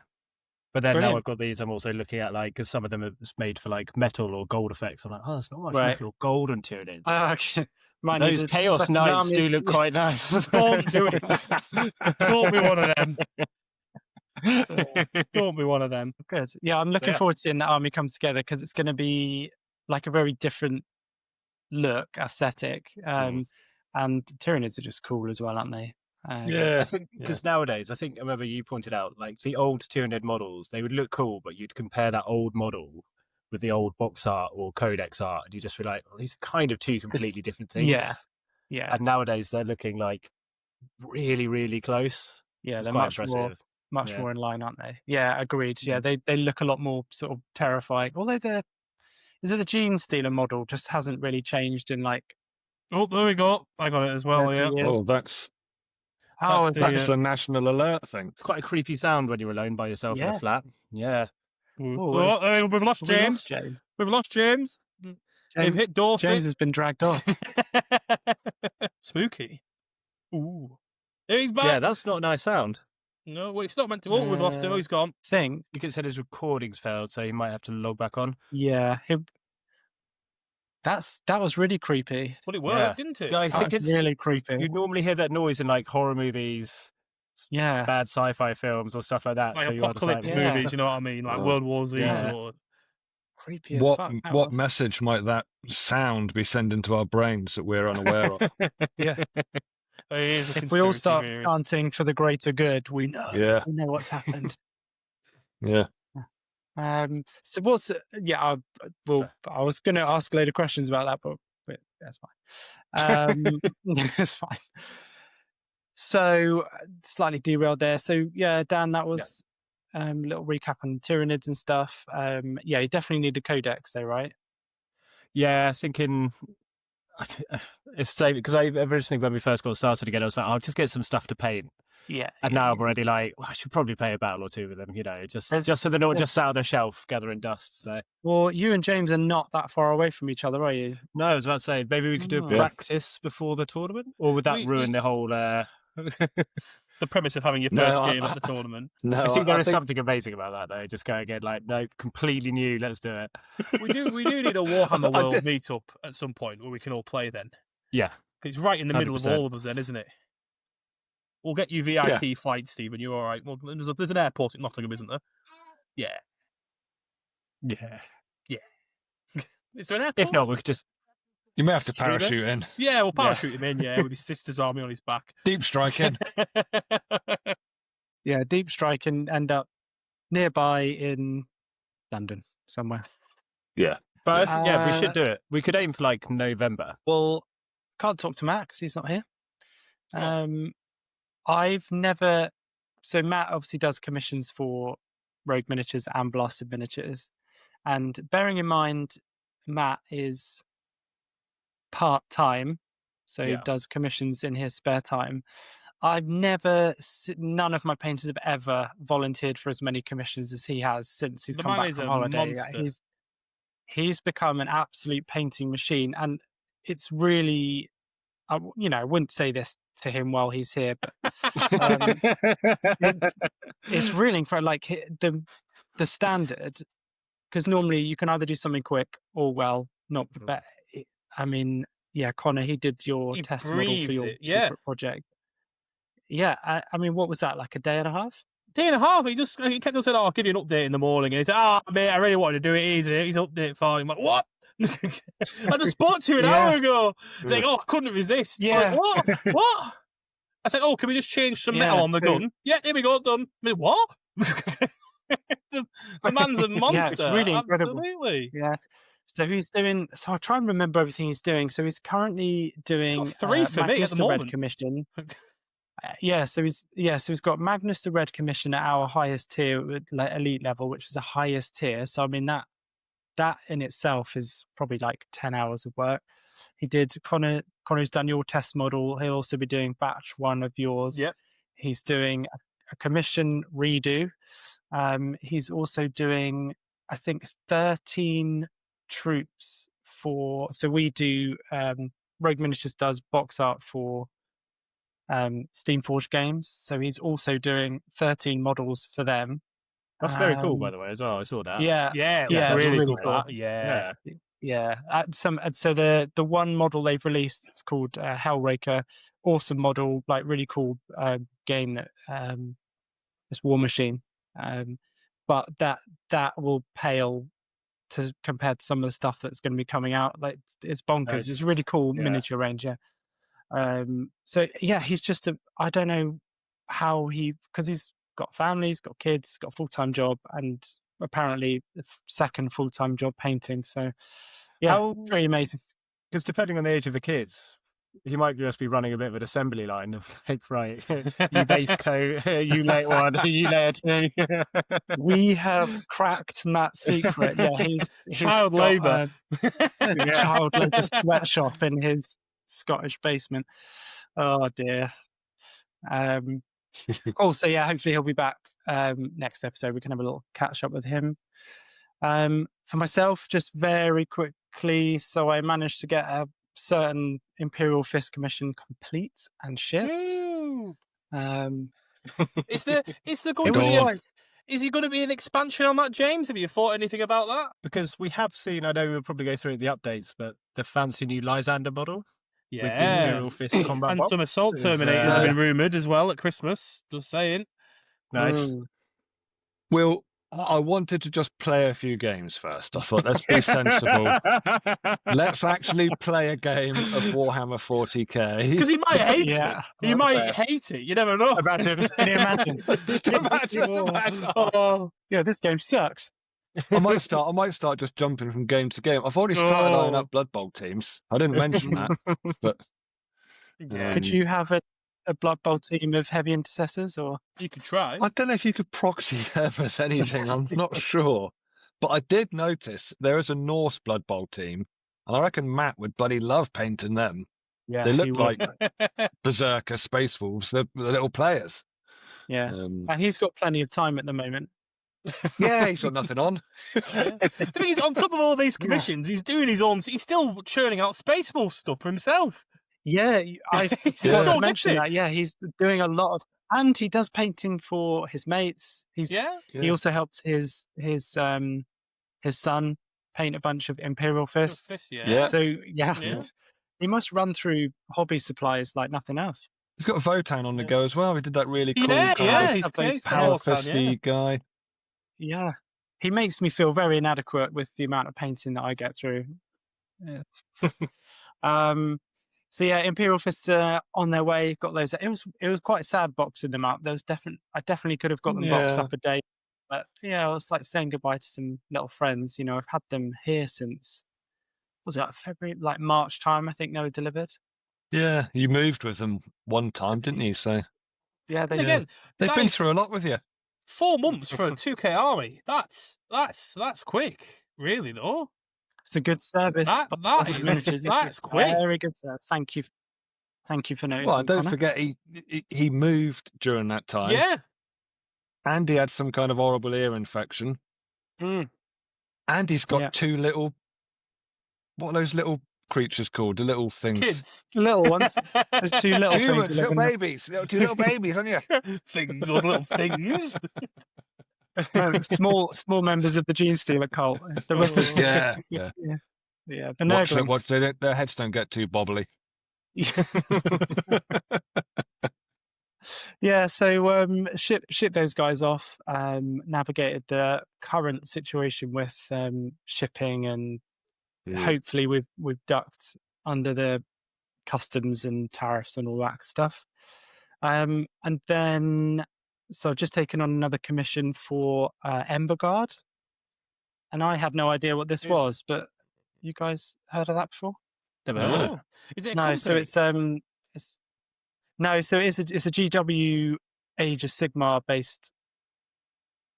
But then now Brilliant. I've got these, I'm also looking at like, because some of them are made for like metal or gold effects. I'm like, oh, there's not much Right. metal or gold on Tyranids. Okay. Might Those need Chaos second Knights army do is- look quite nice. Don't do it. Don't be one of them. Don't be one of them. Good. Yeah, I'm looking yeah. forward to seeing that army come together because it's going to be like a very different look, aesthetic. And Tyranids are just cool as well, aren't they? I think because nowadays, I remember you pointed out like the old Tyranid models, they would look cool, but you'd compare that old model with the old box art or codex art, and you just feel like, well, these are kind of two completely different things. Yeah. And nowadays they're looking like really, really close. Yeah, It's they're quite much impressive. more Yeah. in line, aren't they? Yeah, agreed. Yeah, they look a lot more sort of terrifying. Although the Gene Stealer model just hasn't really changed in like Oh, there we go. I got it as well. 30 Yeah. years. Oh, that's How is that's that? a national alert thing. It's quite a creepy sound when you're alone by yourself in Yeah. a flat. Yeah. Oh, we've lost Have we James. lost James? We've lost James. They've James, hit Dorset. James has been dragged off. Spooky. Ooh. There he's back. Yeah, that's not a nice sound. No, well, it's not meant to. Oh, we've lost him. Oh, he's gone. Think. You could say his recordings failed, so he might have to log back on. Yeah, that was really creepy. Well, it worked, Yeah. didn't it? I think That's it's really creepy. you normally hear that noise in like horror movies, Yeah. bad sci-fi films, or stuff like that. Like so you are just apocalypse Yeah. movies, you know what I mean? Like Oh. World War Z Yeah. sort of. Creepy as What fuck. that what was. message might that sound be sending to our brains that we're unaware of? Yeah. It is a If we all conspiracy start theorist. chanting for the greater good, we know. Yeah. We know what's happened. Yeah. So what's I was going to ask a load of questions about that, but that's fine. It's fine. So slightly derailed there. So yeah, Dan, that was a little recap on Tyranids and stuff. Yeah, you definitely need a codex, though, right? Yeah, thinking it's the same because I originally when we first got started again, I was like, I'll just get some stuff to paint. Yeah. And now I'm already like, well, I should probably play a battle or two with them, just There's- so they're not just sat on a shelf gathering dust. So Well, you and James are not that far away from each other, are you? no, I was about to say maybe we could do a Yeah. practice before the tournament, or would that We- ruin the whole? The premise of having your No, first I- game at the tournament. No, I think there is something amazing about that, though. Just going again, like, no, completely new. Let's do it. We do need a Warhammer World meetup at some point where we can all play then. Yeah, It's right in the middle of 100%. all of us then, isn't it? We'll get you VIP flights, Stephen. You're all right. Well, there's an airport at Nottingham, isn't there? Yeah. yeah. Is there an airport? If not, we could just You may have to Streamer? parachute in. Yeah, we'll parachute him in, with his sister's army on his back. Deep striking. Yeah, Deep Strike and end up nearby in London somewhere. Yeah. But we Uh, should do it. We could aim for like November. Well, can't talk to Matt because he's not here. Oh. I've never. So Matt obviously does commissions for rogue miniatures and blasted miniatures. And bearing in mind, Matt is part-time, so he does commissions in his spare time. None of my painters have ever volunteered for as many commissions as he has since he's come back from holiday. He's become an absolute painting machine, and it's really, I wouldn't say this to him while he's here, but it's really incredible. Like the standard, because normally you can either do something quick or not. But Connor, he did your test model for your secret project. Yeah, I mean, what was that, like a day and a half? Day and a half. He kept on saying, "Oh, I'll give you an update in the morning." And he said, mate, I really wanted to do it easy. He's update fine. I'm like, what? I just spoke to you an hour ago. He's like, I couldn't resist. Yeah. Like, what? I said, can we just change some metal on the gun? Yeah, here we go, done. I mean, what? the man's a monster. Yeah, it's really incredible. Absolutely. Yeah. So he's doing. So I'll try and remember everything he's doing. So he's currely doing 3 for me at the moment. Red Commission. So he's got Magnus the Red Commission at our highest tier, like elite level, which is the highest tier. So I mean that in itself is probably like 10 hours of work. He did Connor's done your test model. He'll also be doing batch 1 of yours. Yep. He's doing a commission redo. He's also doing, I think, 13 troops for. So we do. Rogue Miniatures does box art for Steamforged games. So he's also doing 13 models for them. That's very cool, by the way, as well. I saw that. Yeah, that's really cool. cool. Yeah. So the one model they've released, it's called Hellraker. Awesome model, like really cool game that it's War Machine. But that will pale to compared to some of the stuff that's going to be coming out. Like it's bonkers. It's a really cool miniature range. So yeah, he's just I don't know how because he's got family, he's got kids, he's got a full-time job, and apparently a second full-time job painting. So yeah, very amazing. Because depending on the age of the kids, he might just be running a bit of an assembly line of like, right, you base coat, you lay 1, you lay 2. We have cracked Matt's secret. Yeah, he's child labour. Child labour sweatshop in his Scottish basement. Oh dear. Cool. So yeah, hopefully he'll be back next episode. We can have a little catch up with him. For myself, just very quickly, so I managed to get a certain Imperial Fist commission complete and shipped. Is he going to be an expansion on that, James? Have you thought anything about that? Because we have seen, I know we'll probably go through it in the updates, but the fancy new Lysander model. Yeah. With the Imperial Fist combat and box. some Assault Terminators have been rumoured as well at Christmas. Just saying. Nice. Well, I wanted to just play a few games first. I thought, let's be sensible. Let's actually play a game of Warhammer 40k. Because he might hate it. He might hate it. You never know. Imagine. Can you imagine? Yeah, this game sucks. I might start just jumping from game to game. I've already started lining up Blood Bowl teams. I didn't mention that, but could you have a Blood Bowl team of heavy intercessors, or you could try? I don't know if you could proxy them as anything. I'm not sure, but I did notice there is a Norse Blood Bowl team, and I reckon Matt would bloody love painting them. Yeah, they look like Berserker Space Wolves. They're little players. Yeah, and he's got plenty of time at the moment. Yeah, he's got nothing on. The thing is, on top of all these commissions, he's doing his own. He's still churning out Space Wolf stuff for himself. Yeah, I forgot to mention that. Yeah, he's doing a lot of, and he does painting for his mates. He also helps his son paint a bunch of Imperial Fists. So he must run through hobby supplies like nothing else. He's got Votan on the go as well. He did that really cool he's power fisty guy. Yeah, he makes me feel very inadequate with the amount of painting that I get through. Yeah. So yeah, Imperial Fists are on their way. Got those. It was quite sad boxing them up. I definitely could have got them boxed up a day, but I was like saying goodbye to some little friends. I've had them here since February, like March time. I think they were delivered. Yeah, you moved with them one time, didn't you? So yeah, they've been through a lot with you. 4 months for a 2K army. That's quick, really though. It's a good service. That is Miniatures. that's quick. Very good service. Thank you for noticing. Well, don't Connor. forget he moved during that time. Yeah. And he had some kind of horrible ear infection. Mm. And he's got Yeah. 2 little, what are those little creatures called? The little things. Kids. Little ones. There's 2 little things. Humans, that little live in babies. 2 little babies, aren't you? Things, those little things. small members of the Gene Stealer cult. The Rippers. Yeah. Yeah. The Watch Nurglings. their heads don't get too bobbly. Yeah, so ship those guys off. Navigated the current situation with shipping, and hopefully we've ducked under the customs and tariffs and all that stuff. And then, so I've just taken on another commission for Ember Guard, and I had no idea what this was, but you guys heard of that before? Never heard of it. Is it a No, company? so it's a GW Age of Sigmar based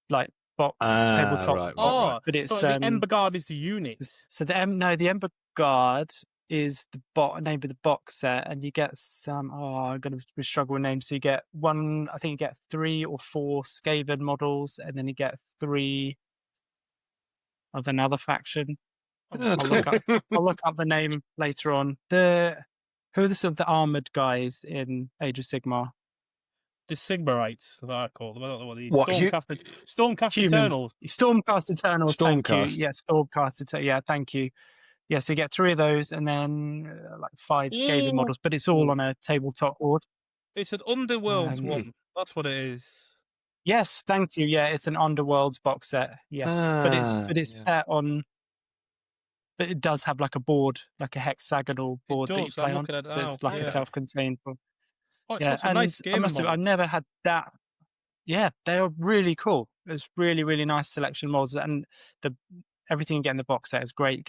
like box tabletop. Right. box, but it's so the Ember Guard is the unit. So the Ember Guard is the name of the box set, and you get some. I'm going to struggle with names. So you get one. I think you get 3 or 4 Skaven models, and then you get 3 of another faction. I'll look up the name later on. Who are the sort of the armored guys in Age of Sigmar? The Sigmarites, that I call them. I don't know what these What, Stormcast Humans. Eternals. Stormcast Eternals. Thank Stormcast. you. Yeah, Stormcast Eternals. Yeah, thank you. Yeah, so you get 3 of those, and then like 5 Skaven models, but it's all on a tabletop board. It's an Underworlds one. That's what it is. Yes, thank you. Yeah, it's an Underworlds box set. Yes, but it's set on. But it does have like a board, like a hexagonal board that you play on. So it's like a self-contained board. Oh, it's got some nice game models. I've never had that. Yeah, they are really cool. It's really, really nice selection models, and everything you get in the box set is great.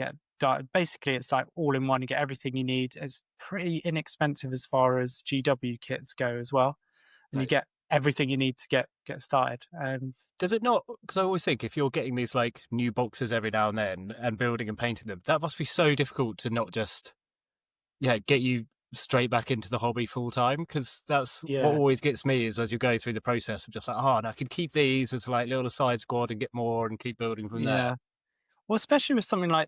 Basically, it's like all in one. You get everything you need. It's pretty inexpensive as far as GW kits go as well, and you get everything you need to get started. Does it not? Because I always think if you're getting these like new boxes every now and then and building and painting them, that must be so difficult to not just get you straight back into the hobby full time. Because that's what always gets me is as you go through the process of just like, and I could keep these as like little side squad and get more and keep building from there. Well, especially with something like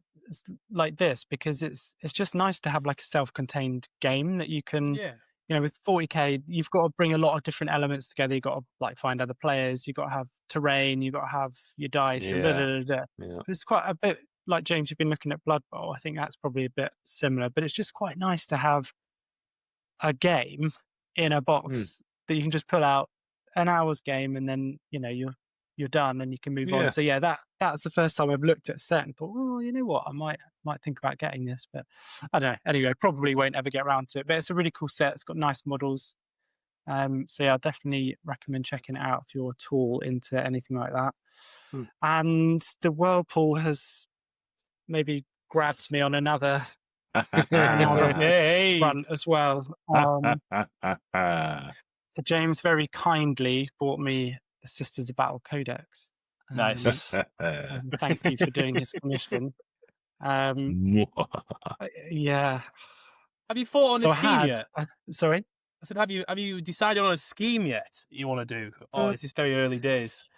this, because it's just nice to have like a self-contained game that you can. Yeah. You know, with 40k, you've got to bring a lot of different elements together. You've got to like find other players. You've got to have terrain. You've got to have your dice. And It's quite a bit like James. You've been looking at Blood Bowl. I think that's probably a bit similar. But it's just quite nice to have a game in a box that you can just pull out an hour's game, and then you're done and you can move on. So that's the first time I've looked at a set and thought, oh, you know what, I might think about getting this, but I don't know. Anyway, probably won't ever get around to it. But it's a really cool set. It's got nice models. So I definitely recommend checking it out if you're at all into anything like that. And the Whirlpool has maybe grabbed me on another front as well. So James very kindly bought me the Sisters of Battle Codex. Nice. Thank you for doing his commission. Yeah. Have you thought on a scheme yet? Sorry? I said, have you decided on a scheme yet you want to do? Or is this very early days?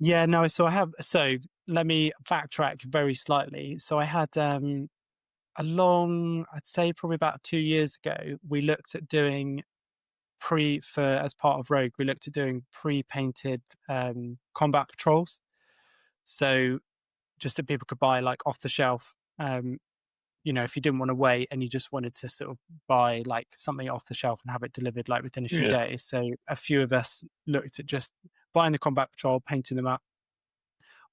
Yeah, no, so let me backtrack very slightly. So I had I'd say probably about 2 years ago, we looked at doing as part of Rogue, we looked at doing pre-painted combat patrols. So just that people could buy like off the shelf, if you didn't want to wait and you just wanted to sort of buy like something off the shelf and have it delivered like within a few days. So a few of us looked at just buying the combat patrol, painting them up.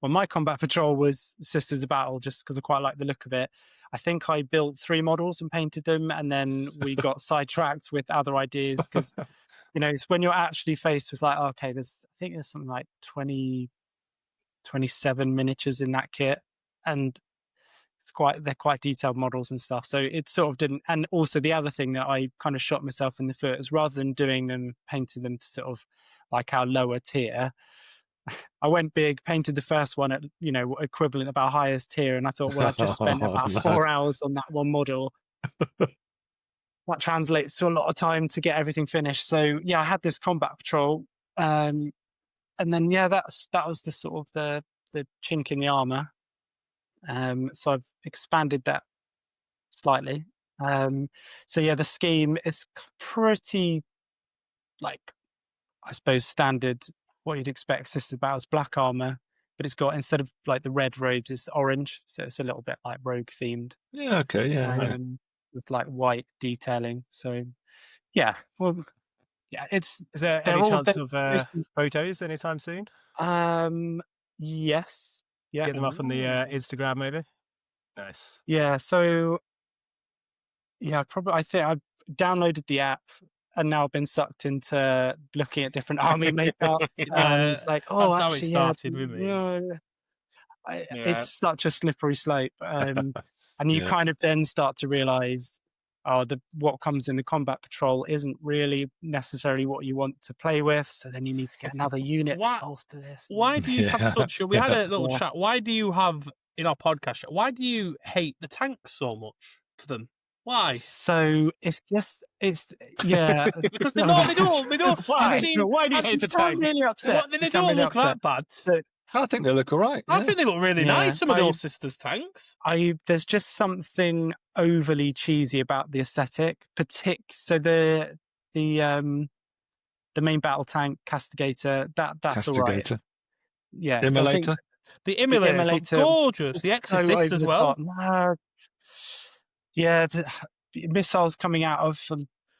Well, my combat patrol was Sisters of Battle just because I quite like the look of it. I think I built 3 models and painted them, and then we got sidetracked with other ideas because, it's when you're actually faced with like, okay, I think there's something like 27 miniatures in that kit, and they're quite detailed models and stuff. So it sort of didn't. And also the other thing that I kind of shot myself in the foot is rather than doing them, painting them to sort of like our lower tier. I went big, painted the first one at, equivalent of our highest tier. And I thought, well, I've just spent about No. 4 hours on that one model. That translates to a lot of time to get everything finished. So yeah, I had this combat patrol. And then, yeah, that was the sort of the chink in the armor. So I've expanded that slightly. So yeah, the scheme is pretty, like, I suppose, standard, what you'd expect Sisters Battle's black armor, but it's got, instead of like the red robes, it's orange, so it's a little bit like rogue themed. Yeah, okay, yeah. With like white detailing. So yeah, well, yeah, Is there any chance of photos anytime soon? Yes. Yeah. Get them up on the Instagram, maybe. Nice. Yeah. So yeah, I think I've downloaded the app and now been sucked into looking at different army makeup. It's like, oh, that's actually, how it started with me. It's such a slippery slope. And you kind of then start to realize, what comes in the combat patrol isn't really necessarily what you want to play with. So then you need to get another unit to bolster this. Why do you have such a... We had a little chat. Why do you have, in our podcast, why do you hate the tanks so much for them? Why? So it's yeah. Because they don't. Why do you hate the tanks? Really upset. They don't look that bad. So, I think they look all right. I think they look really nice, some of those Sisters tanks. There's just something overly cheesy about the aesthetic. So the main battle tank Castigator, that's all right. Yeah. Immolator. The Immolator, gorgeous. The Exorcist as well. Yeah, the missiles coming out of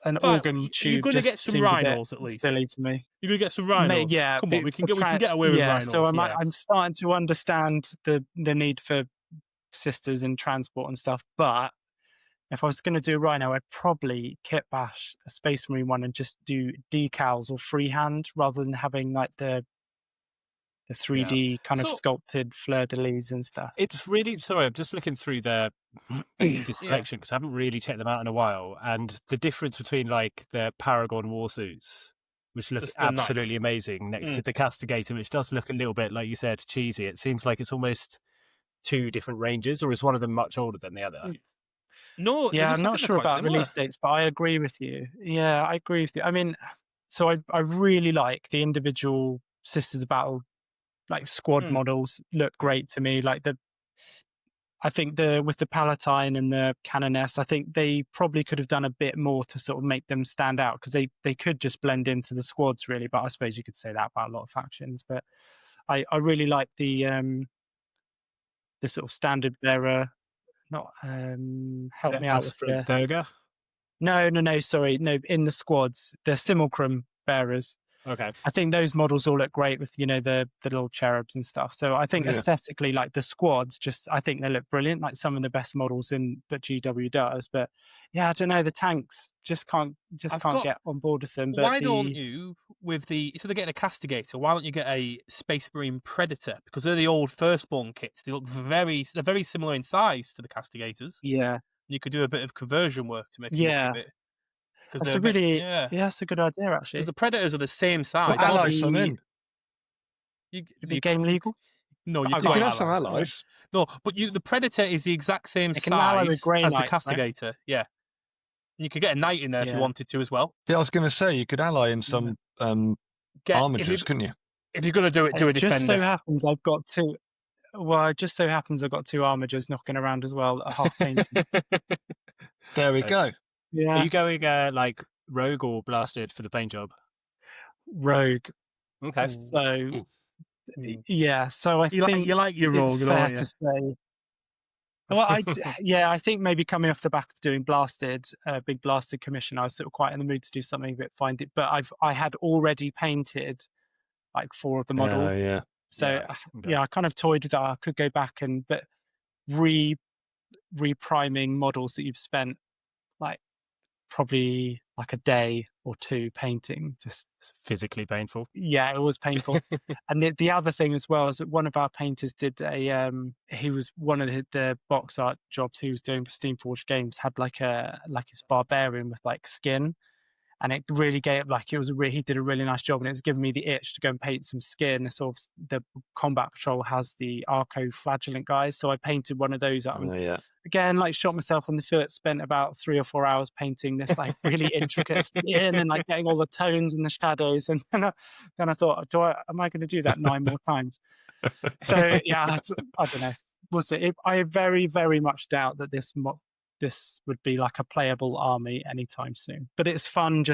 an organ tube. You're going to get some rhinos at least. Silly to me. You're going to get some rhinos. Yeah, come on, we can get away with rhinos. So I'm starting to understand the need for Sisters in transport and stuff. But if I was going to do a rhino, I'd probably kit bash a Space Marine one and just do decals or freehand rather than having like the 3D kind of sculpted fleur-de-lis and stuff. It's really... Sorry, I'm just looking through this collection because I haven't really checked them out in a while. And the difference between like the Paragon warsuits, which look absolutely amazing, next to the Castigator, which does look a little bit, like you said, cheesy. It seems like it's almost two different ranges, or is one of them much older than the other? No, yeah, I'm not sure about release dates, but I agree with you. Yeah, I agree with you. I mean, so I really like the individual Sisters of Battle, like squad models look great to me. Like I think with the Palatine and the Canoness, I think they probably could have done a bit more to sort of make them stand out, because they could just blend into the squads really. But I suppose you could say that about a lot of factions. But I really like the sort of standard bearer. Not help me out with the Thurga. No, sorry, no. In the squads, the Simulacrum bearers. Okay. I think those models all look great with, the little cherubs and stuff. So I think aesthetically, like the squads, I think they look brilliant. Like some of the best models that GW does. But yeah, I don't know. The tanks just can't get on board with them. But why don't you, instead of getting a Castigator, why don't you get a Space Marine Predator? Because they're the old Firstborn kits. They're very similar in size to the Castigators. Yeah. You could do a bit of conversion work to make it look a bit. That's that's a good idea, actually. Because the Predators are the same size. Allies some in. You game legal? No, you can have some allies. No, but the Predator is the exact same size as the Castigator. Right? Yeah. And you could get a Knight in there if you wanted to as well. Yeah, I was going to say, you could ally in some armigers, couldn't you? If you're going to do it to a Defender. It just so happens I've got two. Well, it just so happens I've got two armigers knocking around as well at half painted. There we go. Yeah. Are you going like rogue or blasted for the paint job? Rogue. Okay. So yeah. So I think you like your rogue, it's fair to say. Well, I think maybe coming off the back of doing big blasted commission, I was sort of quite in the mood to do something a bit it. But I had already painted like 4 of the models. Yeah. So I kind of toyed with that. I could go back but re-priming models that you've spent like probably like a day or 2 painting, just physically painful. Yeah, it was painful. And the other thing as well is that one of our painters did he was one of the box art jobs he was doing for Steamforged Games, had like his barbarian with like skin, and it really gave he did a really nice job, and it's given me the itch to go and paint some skin. Sort of the combat patrol has the Arco flagellant guys, so I painted one of those up. Again, like shot myself in the foot, spent about 3 or 4 hours painting this like really intricate skin and like getting all the tones and the shadows. And then I thought, am I going to do that 9 more times? So yeah, I don't know. I very, very much doubt that this would be like a playable army anytime soon. But it's fun.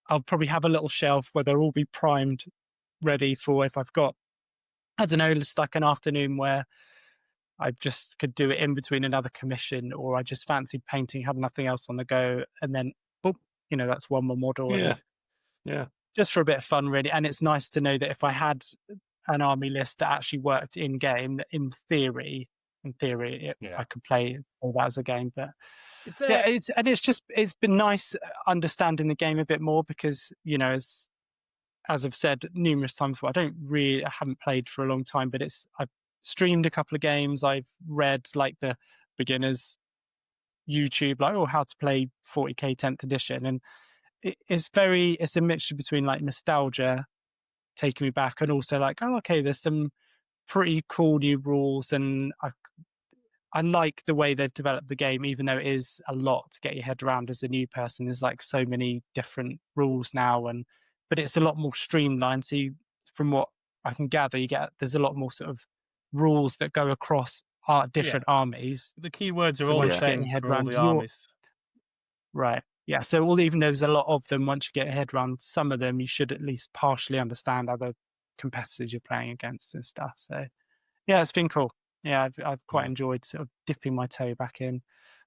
I'll probably have a little shelf where they'll all be primed, ready for if I've got, I don't know, just like an afternoon where I just could do it in between another commission, or I just fancied painting, had nothing else on the go, and then, boop, that's one more model. Yeah. Just for a bit of fun, really. And it's nice to know that if I had an army list that actually worked in game, that in theory, I could play all that as a game. But it's been nice understanding the game a bit more because, as I've said numerous times before, I haven't played for a long time, but I've streamed a couple of games. I've read like the beginners YouTube, like how to play 40k 10th edition, and it's a mixture between like nostalgia taking me back and also like, there's some pretty cool new rules, and I like the way they've developed the game, even though it is a lot to get your head around as a new person. There's like so many different rules now, but it's a lot more streamlined. So from what I can gather, there's a lot more sort of rules that go across different armies. The keywords are all the same for all the armies. Right. Yeah. So even though there's a lot of them, once you get your head around some of them, you should at least partially understand other competitors you're playing against and stuff. So yeah, it's been cool. Yeah, I've quite enjoyed sort of dipping my toe back in.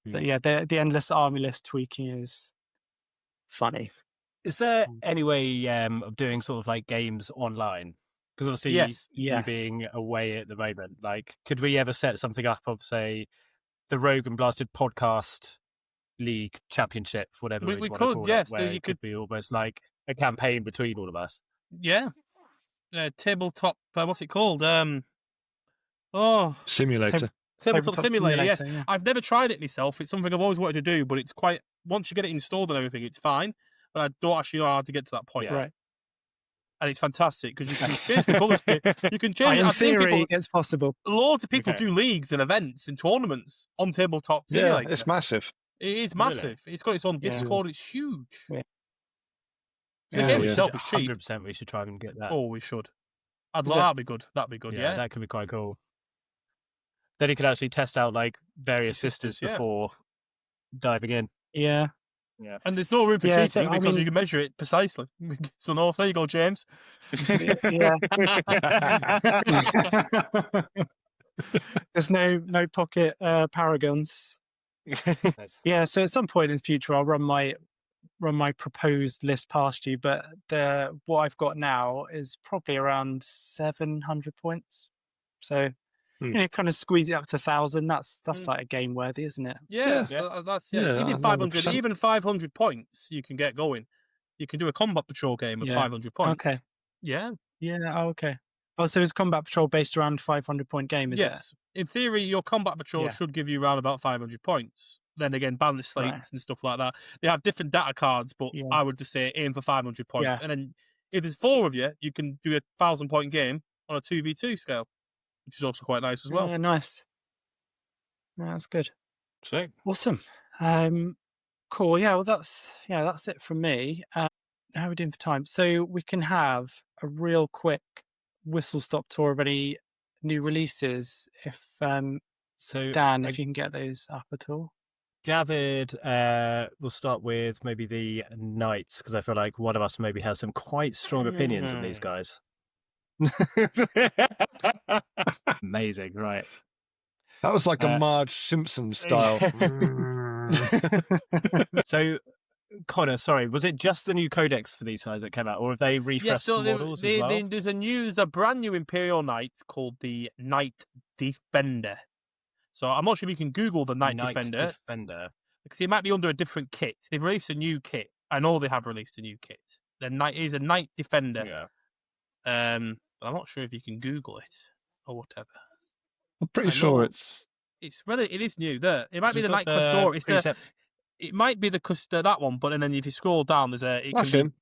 But yeah, the endless army list tweaking is funny. Is there any way of doing sort of like games online? Because obviously, you being away at the moment, like, could we ever set something up of, say, the Rogue and Blasted podcast league championship, whatever we could, call it, where it could be almost like a campaign between all of us? Yeah. Tabletop, what's it called? Simulator. Tabletop Simulator, yes. Yeah. I've never tried it myself. It's something I've always wanted to do, but it's quite, once you get it installed and everything, it's fine. But I don't actually know how to get to that point. Yeah. Right. And it's fantastic because you can change the colours. You can change. In theory, it's possible. Loads of people do leagues and events and tournaments on Tabletop Simulator. Yeah, it's massive. It is massive. Really? It's got its own Discord. It's huge. Yeah. The game itself is cheap. 100% we should try and get that. Oh, we should. That'd be good. That'd be good. Yeah, that could be quite cool. Then you could actually test out like various systems before diving in. Yeah. Yeah. And there's no room for cheating because you can measure it precisely. So no, there you go, James. Yeah. There's no pocket paragons. Nice. Yeah, so at some point in the future I'll run my proposed list past you, but what I've got now is probably around 700 points. So kind of squeeze it up to 1,000. That's like a game worthy, isn't it? Yeah. That's even 500. 100%. Even 500 points, you can get going. You can do a combat patrol game of 500 points. Okay. Yeah. Yeah. Oh, okay. Oh, so is combat patrol based around 500-point game? Is it? Yes. In theory, your combat patrol should give you around about 500 points. Then again, balance slates and stuff like that. They have different data cards, but I would just say aim for 500 points. Yeah. And then if there's 4 of you, you can do a 1,000-point game on a 2v2 scale, which is also quite nice as well. Yeah, nice. Yeah, that's good. Sweet. Awesome. Cool. Yeah, well, that's it from me. How are we doing for time? So we can have a real quick whistle-stop tour of any new releases. If Dan, if you can get those up at all. Gathered, we'll start with maybe the Knights, because I feel like one of us maybe has some quite strong opinions on these guys. Amazing, right? That was like a Marge Simpson style. So, Connor, sorry, was it just the new codex for these guys that came out, or have they refreshed the models as well? There's a brand new Imperial Knight called the Knight Defender. So I'm not sure if you can Google the Knight Defender. Because it might be under a different kit. They've released a new kit. I know they have released a new kit. The Knight is a Knight Defender. Yeah. But I'm not sure if you can Google it or whatever. I'm pretty sure it is new. There, it might be the Knight Questor. it might be that one, but then if you scroll down, there's That's him.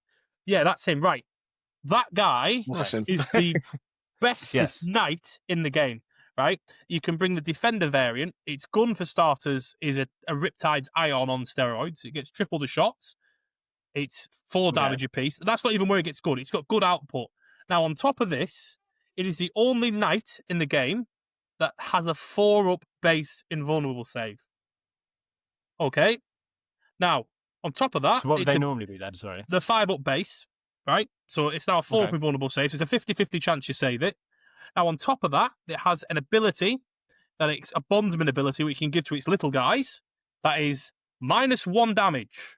Yeah, that's him. Right, that guy That's him. is the best Yes. knight in the game. Right, you can bring the defender variant. Its gun for starters is a Riptide's Ion on steroids. It gets triple the shots. It's 4 damage apiece. That's not even where it gets good. It's got good output. Now, on top of this, it is the only knight in the game that has a 4-up base invulnerable save. Okay. Now, on top of that, So what would it's they normally be then? Sorry. the 5-up base, right? So it's now a 4-up invulnerable save. So it's a 50-50 chance you save it. Now, on top of that, it has an ability that it's a bondsman ability which you can give to its little guys. That is -1 damage.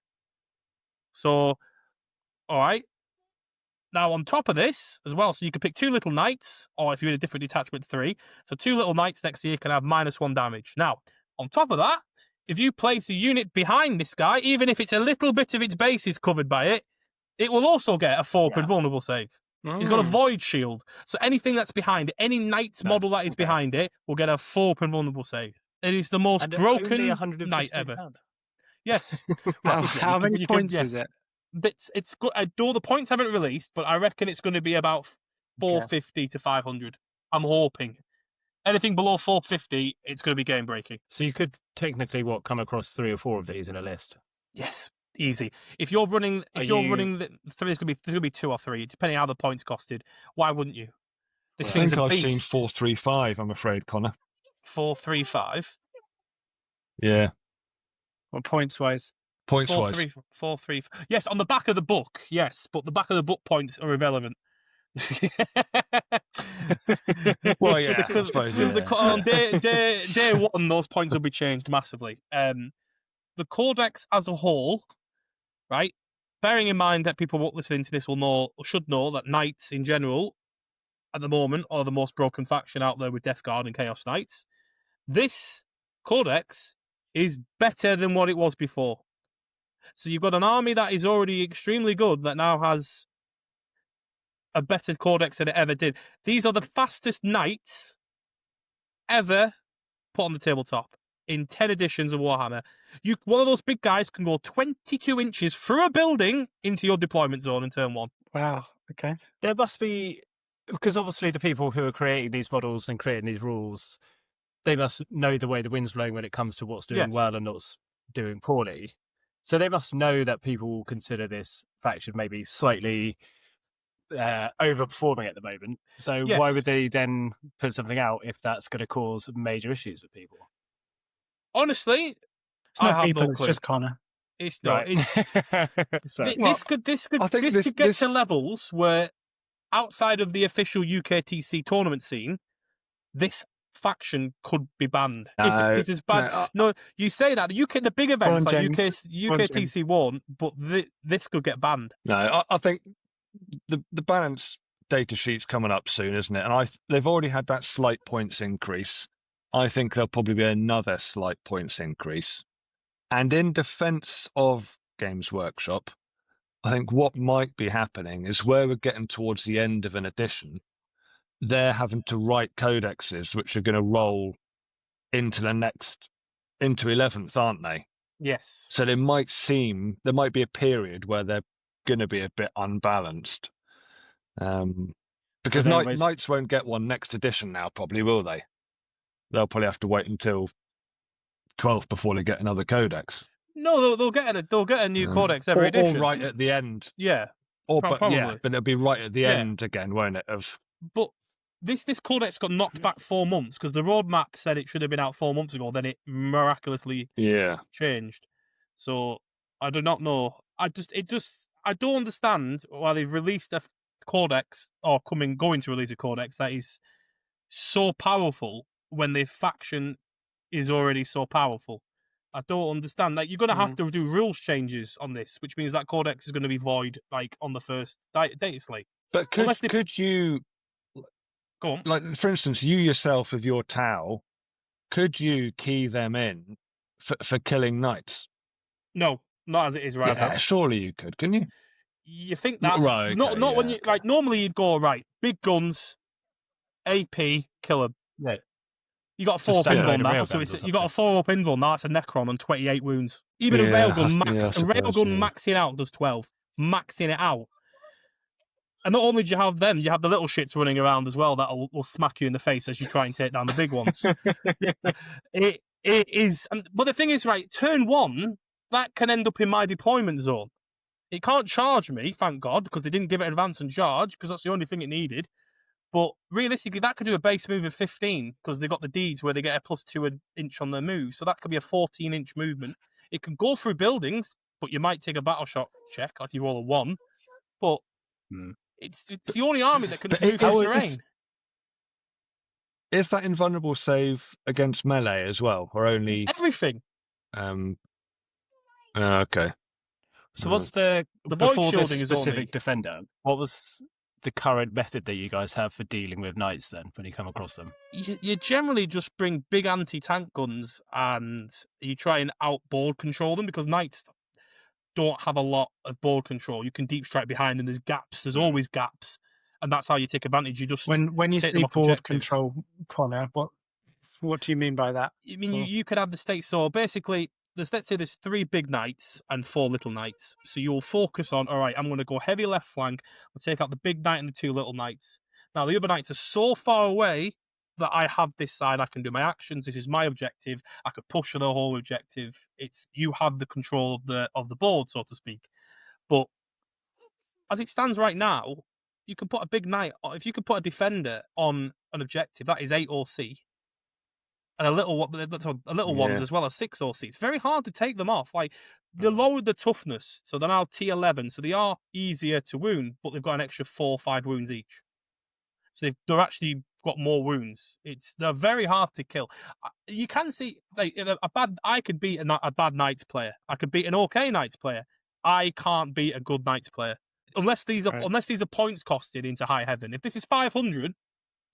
So, all right. Now, on top of this as well, so you can pick 2 little knights, or if you're in a different detachment, 3. So 2 little knights next to you can have -1 damage. Now, on top of that, if you place a unit behind this guy, even if it's a little bit of its base is covered by it, it will also get a 4-up invulnerable save. He's got a void shield. So anything that's behind it, any knight's model that is behind it, will get a 4-up invulnerable save. It is the most broken knight ever. £150. Yes. How many points is it? It's good. All the points haven't released, but I reckon it's going to be about 450 to 500. I'm hoping. Anything below 450, it's going to be game breaking. So you could technically come across 3 or 4 of these in a list. Yes, easy. If you're running, there's going to be 2 or 3, depending how the points costed. Why wouldn't you? I think I've seen 435. I'm afraid, Connor. 435. Yeah. Well, points wise. Points wise. 435. Yes, on the back of the book. Yes, but the back of the book points are irrelevant. Well, yeah, because, I suppose, on day 1, those points will be changed massively. The codex as a whole, right? Bearing in mind that people listening to this should know that knights in general, at the moment, are the most broken faction out there with Death Guard and Chaos Knights. This codex is better than what it was before. So you've got an army that is already extremely good that now has a better codex than it ever did. These are the fastest knights ever put on the tabletop in 10 editions of Warhammer. One of those big guys can go 22 inches through a building into your deployment zone in turn 1. Wow. Okay. There must be, because obviously the people who are creating these models and creating these rules, they must know the way the wind's blowing when it comes to what's doing well and what's doing poorly. So they must know that people will consider this faction maybe slightly overperforming at the moment. So why would they then put something out if that's going to cause major issues with people? Honestly, it's not I have people. no It's clue. just Connor. It's not. Right. This could get to levels where, outside of the official UKTC tournament scene, this faction could be banned. If it is as bad. No, you say that the big events like UKTC won't, but this could get banned. No, I think the balance data sheet's coming up soon, isn't it? And they've already had that slight points increase. I think there'll probably be another slight points increase. And in defence of Games Workshop, I think what might be happening is where we're getting towards the end of an edition, they're having to write codexes which are going to roll into 11th, aren't they? Yes. So there might be a period where they're going to be a bit unbalanced. Because Knights won't get one next edition now, probably, will they? They'll probably have to wait until 12th before they get another codex. No, they'll get a new codex every edition. Or right at the end. Yeah. But it'll be right at the end again, won't it? But this codex got knocked back 4 months because the roadmap said it should have been out 4 months ago. Then it miraculously changed. So I do not know. I don't understand why they've released a codex or going to release a codex that is so powerful when the faction is already so powerful. I don't understand. Like, you're going to have to do rules changes on this, which means that codex is going to be void, like, on the first data slate. But could you, go on? Like, for instance, you yourself with your Tau, could you key them in for killing knights? No, not as it is right now. Surely you could, couldn't you? You think that? Right. Okay, not when you like. Normally, you'd go right. Big guns, AP, kill them. Yeah. You got a 4-up standard invul now, railguns so or it's, you got a something. 4-up invul now. It's a Necron on 28 wounds. Even a Yeah, railgun I suppose, maxing out does 12, maxing it out. And not only do you have them, you have the little shits running around as well that will smack you in the face as you try and take down the big ones. It is, but the thing is, right, turn 1, that can end up in my deployment zone. It can't charge me, thank God, because they didn't give it advance and charge, because that's the only thing it needed. But realistically, that could do a base move of 15, because they've got the deeds where they get a +2 inch on their move. So that could be a 14-inch movement. It can go through buildings, but you might take a battle shock check if you roll a 1. But it's the only army that can just move through terrain. Is that invulnerable save against melee as well, or only everything? Okay. So what's the void before shielding this is specific only... defender? What was the current method that you guys have for dealing with knights then when you come across them? You generally just bring big anti-tank guns and you try and out-board control them, because knights don't have a lot of board control. You can deep strike behind them. There's gaps. There's always gaps. And that's how you take advantage. You just when you take say them off board objectives. control, Connor, what do you mean by that? I mean, you could have the state. So basically, let's say there's 3 big knights and 4 little knights. So you'll focus on, all right, I'm going to go heavy left flank. I'll take out the big knight and the 2 little knights. Now, the other knights are so far away that I have this side. I can do my actions. This is my objective. I could push for the whole objective. It's you have the control of the board, so to speak. But as it stands right now, you can put a big knight. If you could put a defender on an objective, that is 8 OC. And a little ones as well as 6 OC. It's very hard to take them off. Like, they lowered the toughness, so they're now T11. So they are easier to wound, but they've got an extra 4 or 5 wounds each. So they're actually got more wounds. They're very hard to kill. You can see, like, I could beat a bad Knights player. I could beat an okay Knights player. I can't beat a good Knights player unless these are points costed into high heaven. If this is 500.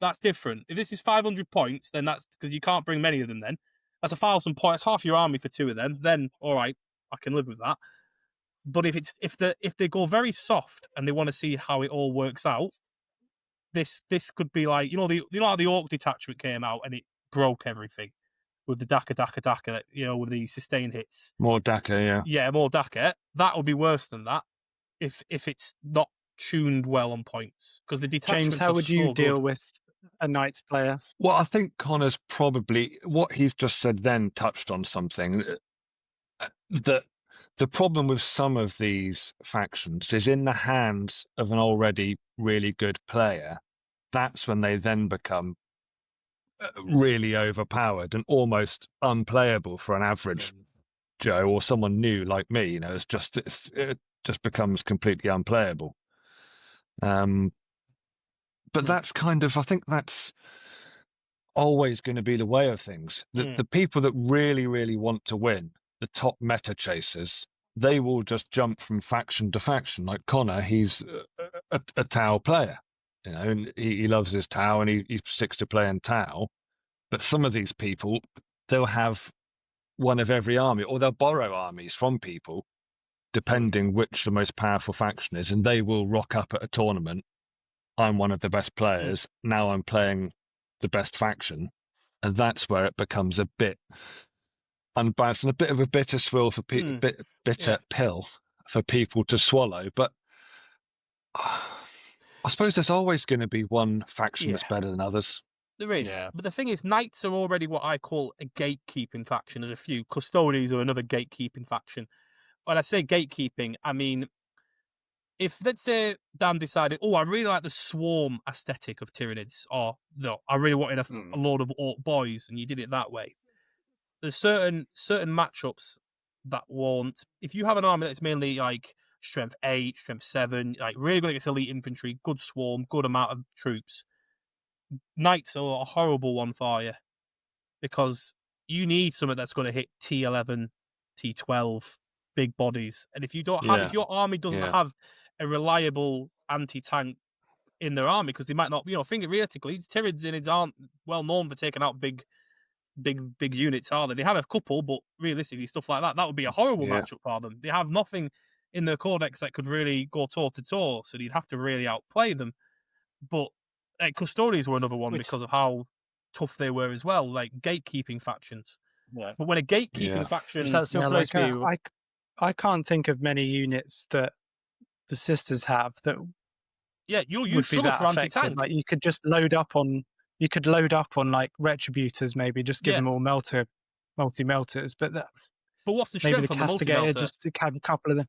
That's different. If this is 500 points, then that's because you can't bring many of them then. That's 1,000 points. That's half your army for 2 of them. Then, all right, I can live with that. But if they go very soft and they want to see how it all works out, this could be like, you know how the Orc detachment came out and it broke everything with the Daka, with the sustained hits. More Daka, yeah. Yeah, more Daka. That would be worse than that if it's not tuned well on points, because the detachments. James, how would you deal with a Knights player? Well, I think Connor's probably what he's just said then touched on something that the problem with some of these factions is in the hands of an already really good player. That's when they then become really overpowered and almost unplayable for an average Joe or someone new like me. It just becomes completely unplayable. But that's I think that's always going to be the way of things. The people that really, really want to win, the top meta chasers, they will just jump from faction to faction. Like Connor, he's a Tau player, and he loves his Tau and he sticks to playing Tau. But some of these people, they'll have one of every army, or they'll borrow armies from people, depending which the most powerful faction is, and they will rock up at a tournament. I'm one of the best players. Now I'm playing the best faction. And that's where it becomes a bit unbalanced and a bit of a bitter pill for people to swallow. But I suppose there's always going to be one faction that's better than others. There is. Yeah. But the thing is, Knights are already what I call a gatekeeping faction. There's a few. Custodians are another gatekeeping faction. When I say gatekeeping, I mean, if, let's say, Dan decided, I really like the swarm aesthetic of Tyranids, or no, I really wanted a load of Orc boys, and you did it that way. There's certain matchups that won't. If you have an army that's mainly like strength 8, strength 7, like really good against elite infantry, good swarm, good amount of troops, Knights are a horrible one for you, because you need something that's going to hit T11, T12, big bodies. And if you don't have, if your army doesn't have a reliable anti-tank in their army, because they might not, think realistically, Tyranids aren't well known for taking out big units, are they? They have a couple, but realistically, stuff like that would be a horrible matchup for them. They have nothing in their codex that could really go toe-to-toe, so you'd have to really outplay them. But Custodians were another one because of how tough they were as well, like gatekeeping factions. Yeah. But when a gatekeeping Yeah. faction, Which that's still Yeah, supposed like, to be. I can't think of many units that the sisters have that you'll would use be Sugar that for effective. anti-tank. Like you could just load up on like retributors, maybe just give Yeah. them all multi-melters, but But what's the maybe strength the on the castigator multi-melter? just to have a couple of them.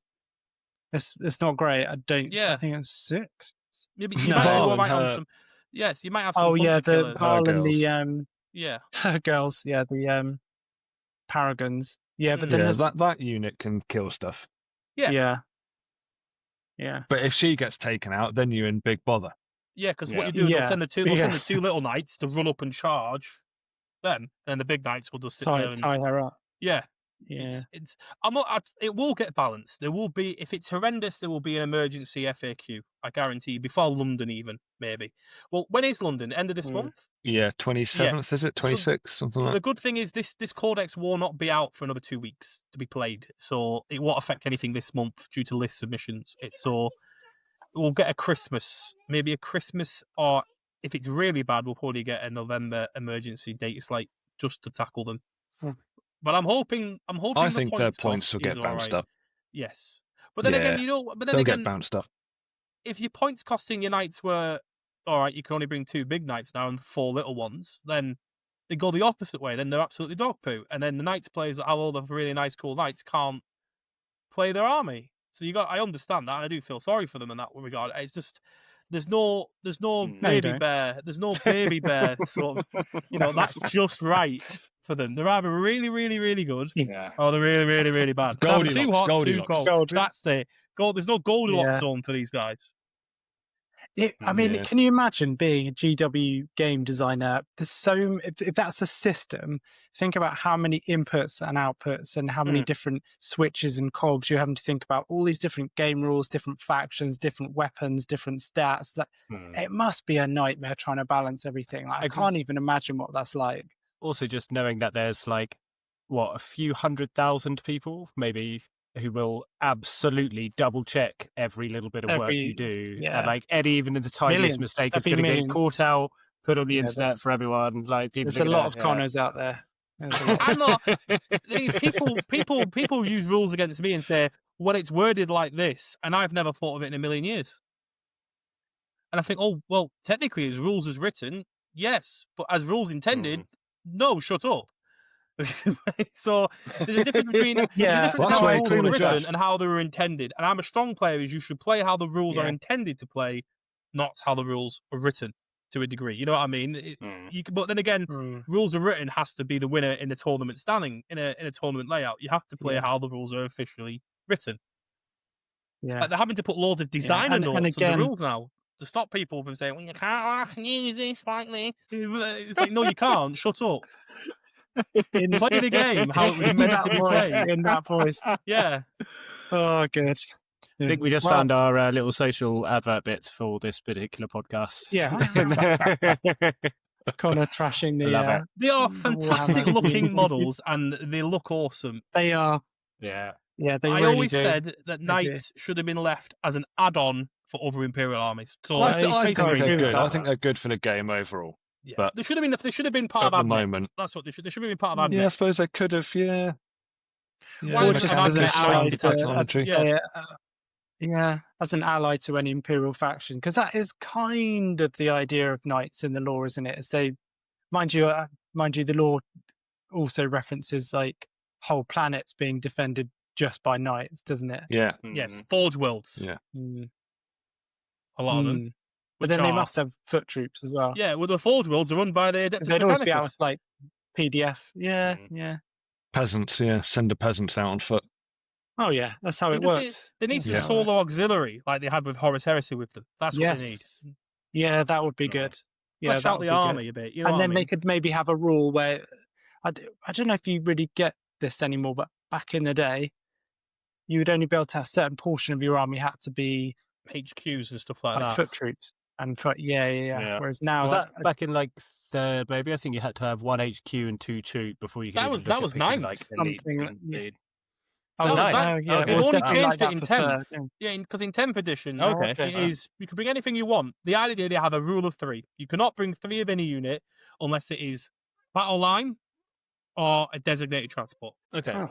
It's not great. I Yeah. think it's 6. Maybe No. you might be Baal all and right on her- some. Yes, you might have some. Oh yeah, hunter the killers. Baal and girls. the Yeah. girls. Yeah, the Paragons. Yeah, but then Yeah, there's that unit can kill stuff. Yeah. yeah. But if she gets taken out, then you're in big bother. Yeah, because what Yeah. you do is Yeah. they'll send the two little knights to run up and charge them, and the big knights will just sit there and tie her up. yeah. Yeah. It will get balanced. There will be, if it's horrendous, there will be an emergency FAQ. I guarantee you, before London even maybe. Well, when is London? End of this month. Yeah, 27th is it? 26th, something like The good thing is this Codex will not be out for another 2 weeks to be played, so it won't affect anything this month due to list submissions. We'll get a Christmas, maybe a Christmas, or if it's really bad, we'll probably get a November emergency date slate just to tackle them. But I'm hoping. I the think their points points will cost is get bounced alright. up. Yes, but then again, Yeah. But then They'll again, get bounced up. if your points costing your knights were all right, you can only bring 2 big knights now and 4 little ones. Then they go the opposite way. Then they're absolutely dog poo. And then the knights players that have all the really nice, cool knights can't play their army. So I understand that, and I do feel sorry for them in that regard. It's just there's no baby don't. bear. There's no baby bear sort of. That's just right for them. They're either really, really, really good, Yeah. or they're really, really, really bad. It's either too hot, too Goldilocks. cold. That's it. There's no Goldilocks Yeah. zone for these guys. I mean, Yeah. can you imagine being a GW game designer? There's if that's a system, think about how many inputs and outputs and how many different switches and cogs you're having to think about. All these different game rules, different factions, different weapons, different stats. It must be a nightmare trying to balance everything. I can't even imagine what that's like. Also, just knowing that there's a few 100,000 people, maybe, who will absolutely double check every little bit of work you do. Yeah. And even in the tiniest Millions. mistake That'd is be going to get millions. caught out, put on the Yeah, internet for everyone. There's a lot of connors out there. There's a lot. I'm not. The thing is, people use rules against me and say, "Well, it's worded like this," and I've never thought of it in a million years. And I think, oh, well, technically, as rules as written, yes, but as rules intended, no. Shut up. So there's a difference between Yeah, there's a difference that's how why I the rules agree are with written Josh. and how they were intended. And I'm a strong player. Is you should play how the rules are intended to play, not how the rules are written to a degree. You know what I mean? But then again, rules are written has to be the winner in the tournament standing in a tournament layout. You have to play how the rules are officially written. Yeah. Like they're having to put loads of designer And notes on again- the rules now to stop people from saying, "Well, you can't use this like this." It's like, no, you can't. Shut up. Play the game how it was meant to be played. In that voice. Yeah. Oh, good. I think we just found our little social advert bits for this particular podcast. Yeah. Connor trashing the. Love it. They are Warhammer fantastic looking community. models and they look awesome. They are. Yeah. Yeah, they I really always do. said that knights should have been left as an add-on for other imperial armies. So I it's think basically they're good. that. I think they're good for the game overall. yeah. but They should have been part At of the admech. moment, That's what they should have been part of admech. yeah, I suppose they could have. Yeah. Why Or not just an as an admech ally around to, technology? as an ally to any imperial faction, because that is kind of the idea of knights in the lore, isn't it? As they, mind you, the lore also references like whole planets being defended just by knights, doesn't it? Yeah. Yes, Forge Worlds. Yeah. A lot of them. Mm. But then they must have foot troops as well. Yeah, well, the Forge Worlds are run by the Adeptus They'd always be out Mechanicus. with like PDF. Yeah. Peasants, yeah. Send the peasants out on foot. Oh yeah, that's how it works. They need some Yeah. solo auxiliary like they had with Horus Heresy with them. That's what they need. Yeah, that would be good. Yeah, Flesh that out would the be army good. a bit. You know And what then I they mean? could maybe have a rule where I don't know if you really get this anymore, but back in the day, you would only be able to have a certain portion of your army had to be HQs and stuff like like that. foot troops and foot. Yeah. Whereas now, Was that back in third, maybe? I think you had to have 1 HQ and 2 troop before you could That even was- look that at was picking, nice. elite Something and like- lead. oh, That's- no, that's- yeah, okay. it They've was only definitely changed like it in that for 10th. third, Yeah, because in 10th edition, Okay. it is you can bring anything you want. The idea they have a rule of 3. You cannot bring 3 of any unit, unless it is battle line or a designated transport. Okay. Oh.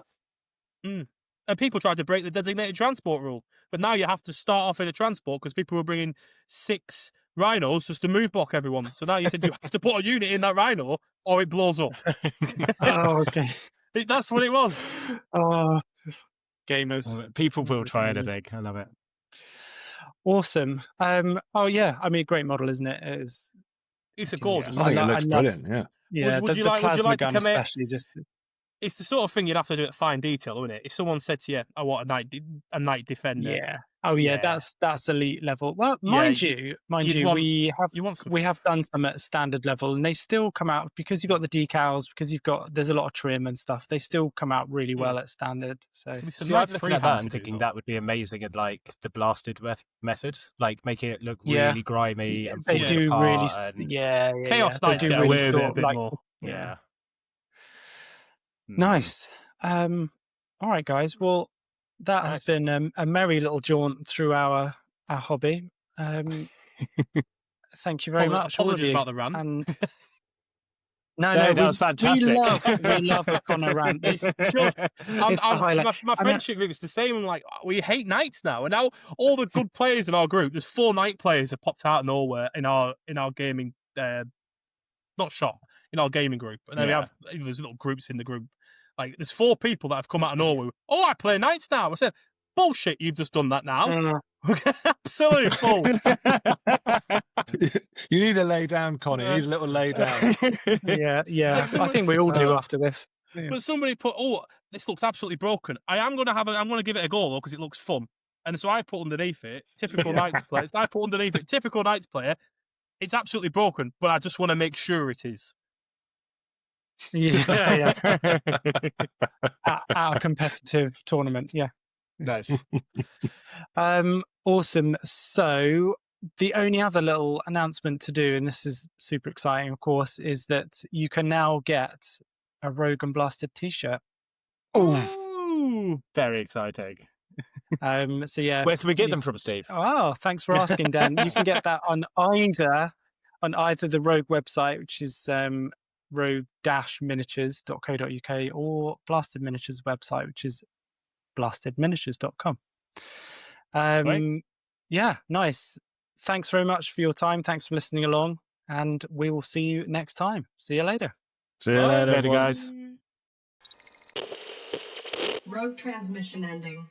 And people tried to break the designated transport rule, but now you have to start off in a transport because people were bringing 6 rhinos just to move block everyone. So now you said you have to put a unit in that rhino or it blows up. Oh, okay. That's what it was. Oh, gamers. People will try anything. I love it. Awesome. Oh yeah. I mean, great model, isn't it? It's a gorgeous. I think I it looks love- brilliant. Yeah. Yeah. Would you the like to plasma gun come in? especially just. It's the sort of thing you'd have to do at fine detail, wouldn't it? If someone said to you, "I want a night defender," Yeah. Oh yeah, Yeah. that's elite level. Well, Yeah, mind you'd you, want- we you want some have done some at standard level, and they still come out because you've got the decals, because there's a lot of trim and stuff. They still come out really well at standard. So Some See, nice I'm looking at freehand that to and do, thinking though. that would be amazing in like the blasted method, like making it look Yeah. really grimy and they falling do apart really, and- yeah. Chaos They Knights do get really away with it a sort of bit like, more. yeah. Nice. All right, guys. Well, that has Nice. been a merry little jaunt through our hobby. Thank you very much, all of Apologies you. about the rant. And No, no, that was fantastic. We love a Connor rant. It's Just, it's the highlight. my I mean- friendship group is the same. I'm like, we hate knights now, and now all the good players in our group. There's 4 knight players have popped out of nowhere in our gaming, not shop, in our gaming group, and then we Yeah. have there's little groups in the group. Like there's 4 people that have come out of nowhere. Oh, I play knights now. I said, bullshit. You've just done that now. Absolute bull. You need a lay down, Connie. You need a little lay down. yeah. Like I think we all do after this. But somebody put, oh, this looks absolutely broken. I'm gonna give it a go though because it looks fun. And so I put underneath it, typical Knights player. I put underneath it, typical Knights player. It's absolutely broken, but I just want to make sure it is. Yeah. At a competitive tournament. Yeah. Nice. Awesome. So the only other little announcement to do, and this is super exciting, of course, is that you can now get a Rogue and Blasted t-shirt. Ooh, very exciting. So yeah. Where can we get them from, Steve? Oh, thanks for asking, Dan. You can get that on either the Rogue website, which is rogue-miniatures.co.uk, or Blasted Miniatures website, which is blastedminiatures.com. Yeah, nice. Thanks very much for your time. Thanks for listening along, and we will see you next time. See you later. See you later, Later, everyone. guys. Rogue transmission ending.